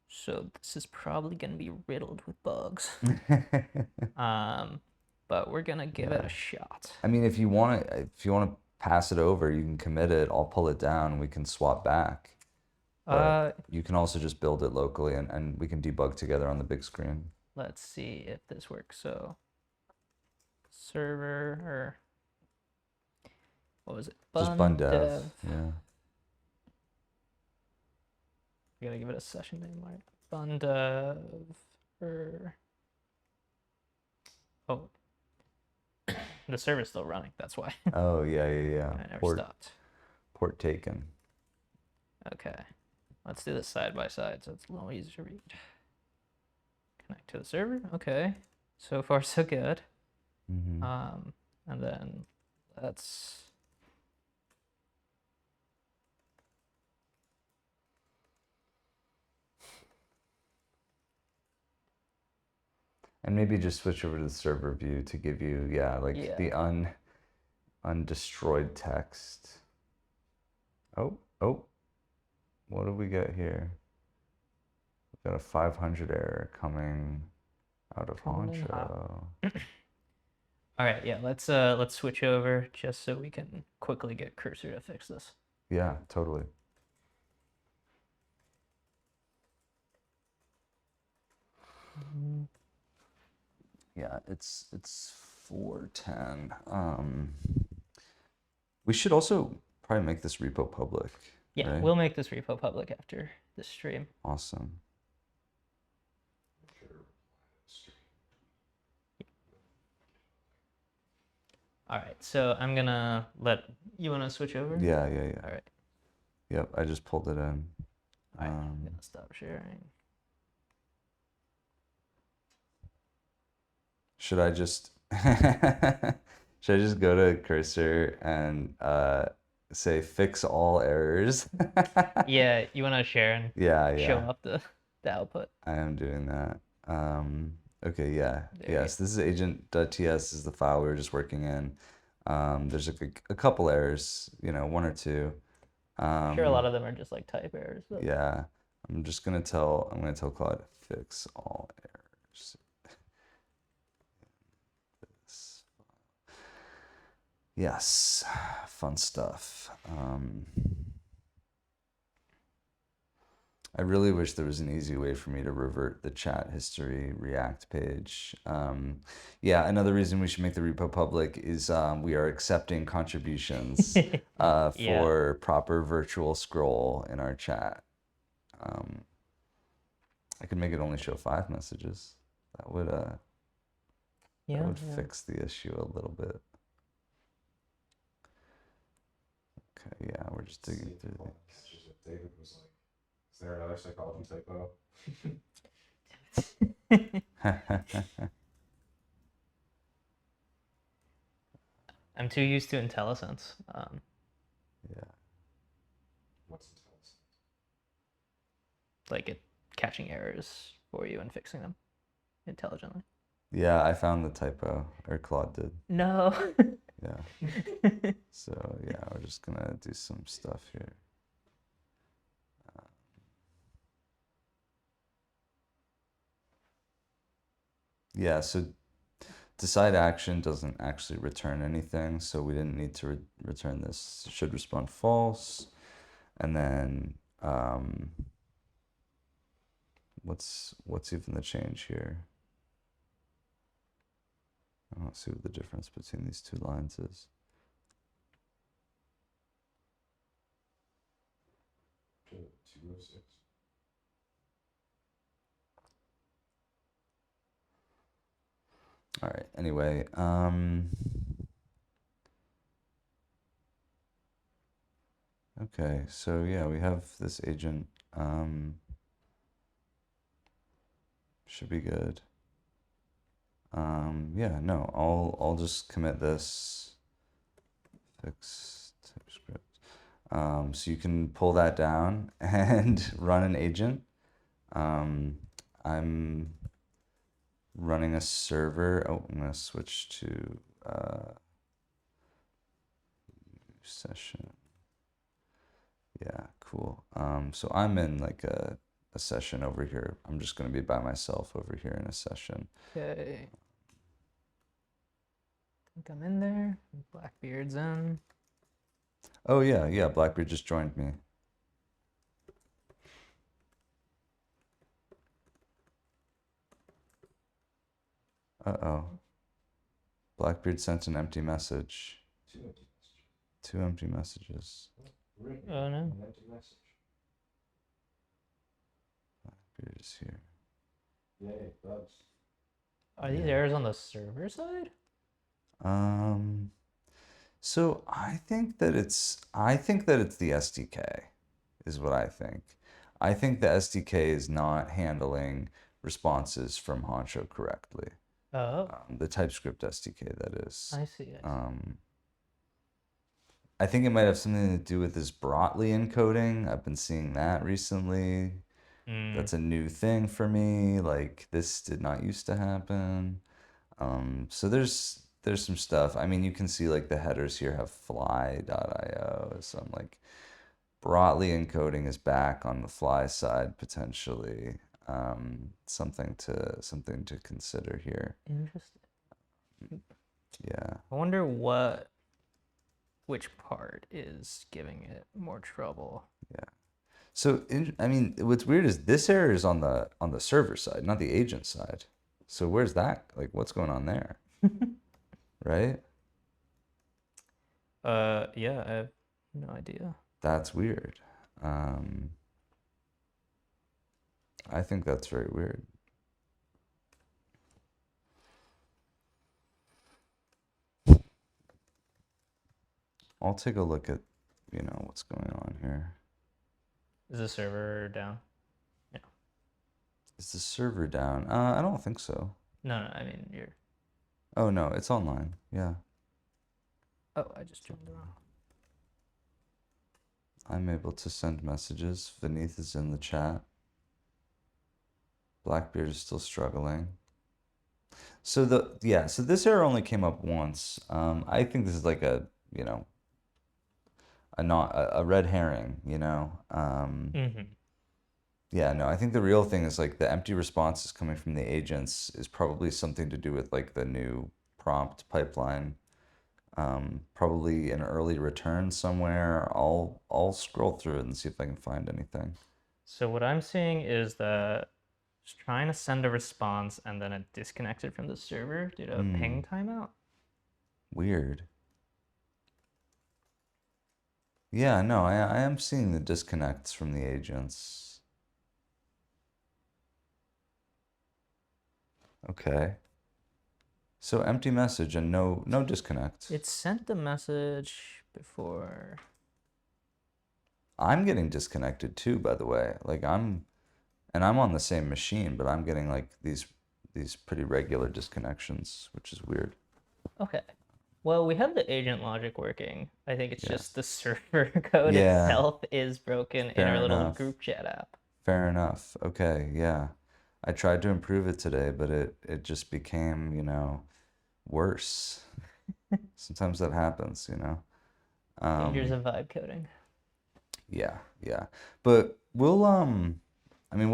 B: so this is probably going to be riddled with bugs. but we're gonna give it
A: Yeah.
B: a shot.
A: I mean, if you want to pass it over, you can commit it. I'll pull it down and we can swap back. But you can also just build it locally and we can debug together on the big screen.
B: Let's see if this works. So server or what was it?
A: Just bun dev. Yeah.
B: We gotta give it a session name, right? Bun dev or oh, the server's still running. That's why.
A: Oh, yeah.
B: I never stopped.
A: Port taken.
B: Okay, let's do this side by side so it's a little easier to read. Connect to the server. Okay, so far so good.
A: Mm-hmm.
B: And then let's.
A: And maybe just switch over to the server view to give you, the undestroyed text. Oh, what do we get here? We've got a 500 error coming out of
B: Coming in
A: Honcho.
B: All right, yeah, let's switch over just so we can quickly get Cursor to fix this.
A: Yeah, totally. Yeah, it's 410. We should also probably make this repo public.
B: Yeah,
A: right?
B: we'll make this repo public after this stream.
A: Awesome.
B: All right, so I'm gonna you wanna switch over?
A: Yeah.
B: All right.
A: Yep, I just pulled it in.
B: All right, I'm gonna stop sharing.
A: Should I just go to Cursor and say fix all errors?
B: Yeah, you wanna share and
A: Yeah.
B: show up the output.
A: I am doing that. Okay, yeah.
B: There you
A: Yes, this is agent.ts is the file we were just working in. There's a couple errors, one or two.
B: I'm sure a lot of them are just like type errors. But...
A: Yeah. I'm gonna tell Claude fix all errors. Yes, fun stuff. I really wish there was an easy way for me to revert the chat history React page. Yeah, another reason we should make the repo public is we are accepting contributions for proper virtual scroll in our chat. I could make it only show 5 messages. That would fix the issue a little bit. Okay, yeah, we're just digging through these.
D: David was like, "Is there another psychology typo?"
B: I'm too used to IntelliSense.
A: Yeah.
D: What's IntelliSense?
B: Like it catching errors for you and fixing them intelligently.
A: Yeah, I found the typo, or Claude did.
B: No.
A: Yeah. So yeah, we're just gonna do some stuff here. Yeah, so decide action doesn't actually return anything, so we didn't need to return this. It should respond false. And then what's even the change here? I don't see what the difference between these two lines is.
D: Okay, 206.
A: All right, anyway, okay, so yeah, we have this agent, should be good. Yeah, no, I'll just commit this, fix TypeScript. So you can pull that down and run an agent. I'm running a server. Oh, I'm gonna switch to session. Yeah, cool. So I'm in like a session over here. I'm just gonna be by myself over here in a session.
B: Okay. think I'm in there. Blackbeard's in.
A: Oh yeah, Blackbeard just joined me. Uh-oh. Blackbeard sent an empty message.
D: Two empty messages.
A: 2 empty messages.
D: Right
B: Oh,
D: here,
B: no.
D: an empty message.
A: Blackbeard is here.
D: Yay, bugs.
B: Are these
A: Yeah.
B: errors on the server side?
A: So I think that it's the SDK is what I think. I think the SDK is not handling responses from Honcho correctly.
B: Oh,
A: The TypeScript SDK, that is.
B: I see.
A: I think it might have something to do with this Brotli encoding. I've been seeing that recently. That's a new thing for me. Like this did not used to happen. So there's some stuff. I mean, you can see like the headers here have fly.io. So I'm like, Brotli encoding is back on the fly side potentially. Something to consider here.
B: Interesting.
A: Yeah.
B: I wonder which part is giving it more trouble.
A: So I mean, what's weird is this error is on the server side, not the agent side. So where's that? Like, what's going on there? Right?
B: Yeah, I have no idea.
A: That's weird. I think that's very weird. I'll take a look at, what's going on here.
B: Is the server down?
A: Is the server down? I don't think so.
B: No, I mean you're.
A: Oh no, it's online. Yeah.
B: Oh, I just joined the wrong.
A: I'm able to send messages. Vineeth is in the chat. Blackbeard is still struggling. So so this error only came up once. I think this is like a red herring, Yeah, no, I think the real thing is like the empty responses coming from the agents is probably something to do with like the new prompt pipeline. Probably an early return somewhere. I'll scroll through it and see if I can find anything.
B: So what I'm seeing is that it's trying to send a response and then it disconnected from the server due to a ping timeout.
A: Weird. Yeah, no, I am seeing the disconnects from the agents. Okay. So empty message and no disconnect.
B: It sent the message before.
A: I'm getting disconnected too, by the way. Like I'm on the same machine, but I'm getting like these pretty regular disconnections, which is weird.
B: Okay. Well, we have the agent logic working. I think it's just the server code itself is broken in our little group chat app.
A: Fair enough. Okay, yeah. I tried to improve it today, but it just became, worse. Sometimes that happens,
B: Dangers of vibe coding.
A: Yeah. But we'll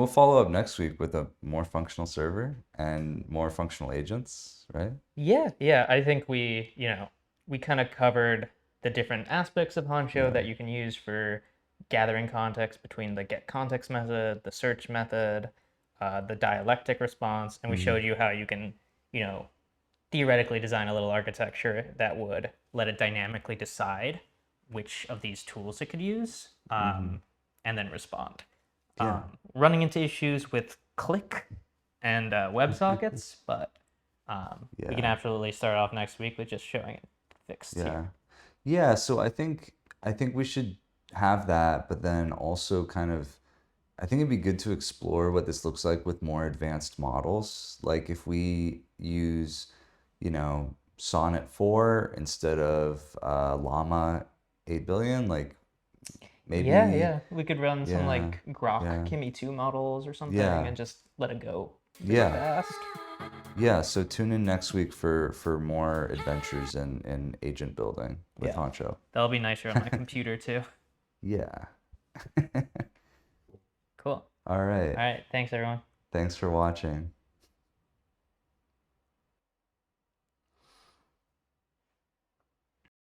A: follow up next week with a more functional server and more functional agents, right?
B: Yeah. I think we kind of covered the different aspects of Honcho that you can use for gathering context between the get context method, the search method, the dialectic response, and we showed you how you can, theoretically design a little architecture that would let it dynamically decide which of these tools it could use, and then respond. Running into issues with click and WebSockets, but we can absolutely start off next week with just showing it fixed.
A: Yeah. So I think we should have that, but then also kind of, I think it'd be good to explore what this looks like with more advanced models. Like if we use, Sonnet 4 instead of Llama 8 billion, like maybe.
B: Yeah. We could run some like Grok Kimi 2 models or something and just let it go really fast.
A: Yeah, so tune in next week for more adventures in agent building with Honcho.
B: That'll be nicer on my computer too.
A: Yeah.
B: Cool.
A: All right.
B: Thanks everyone.
A: Thanks for watching.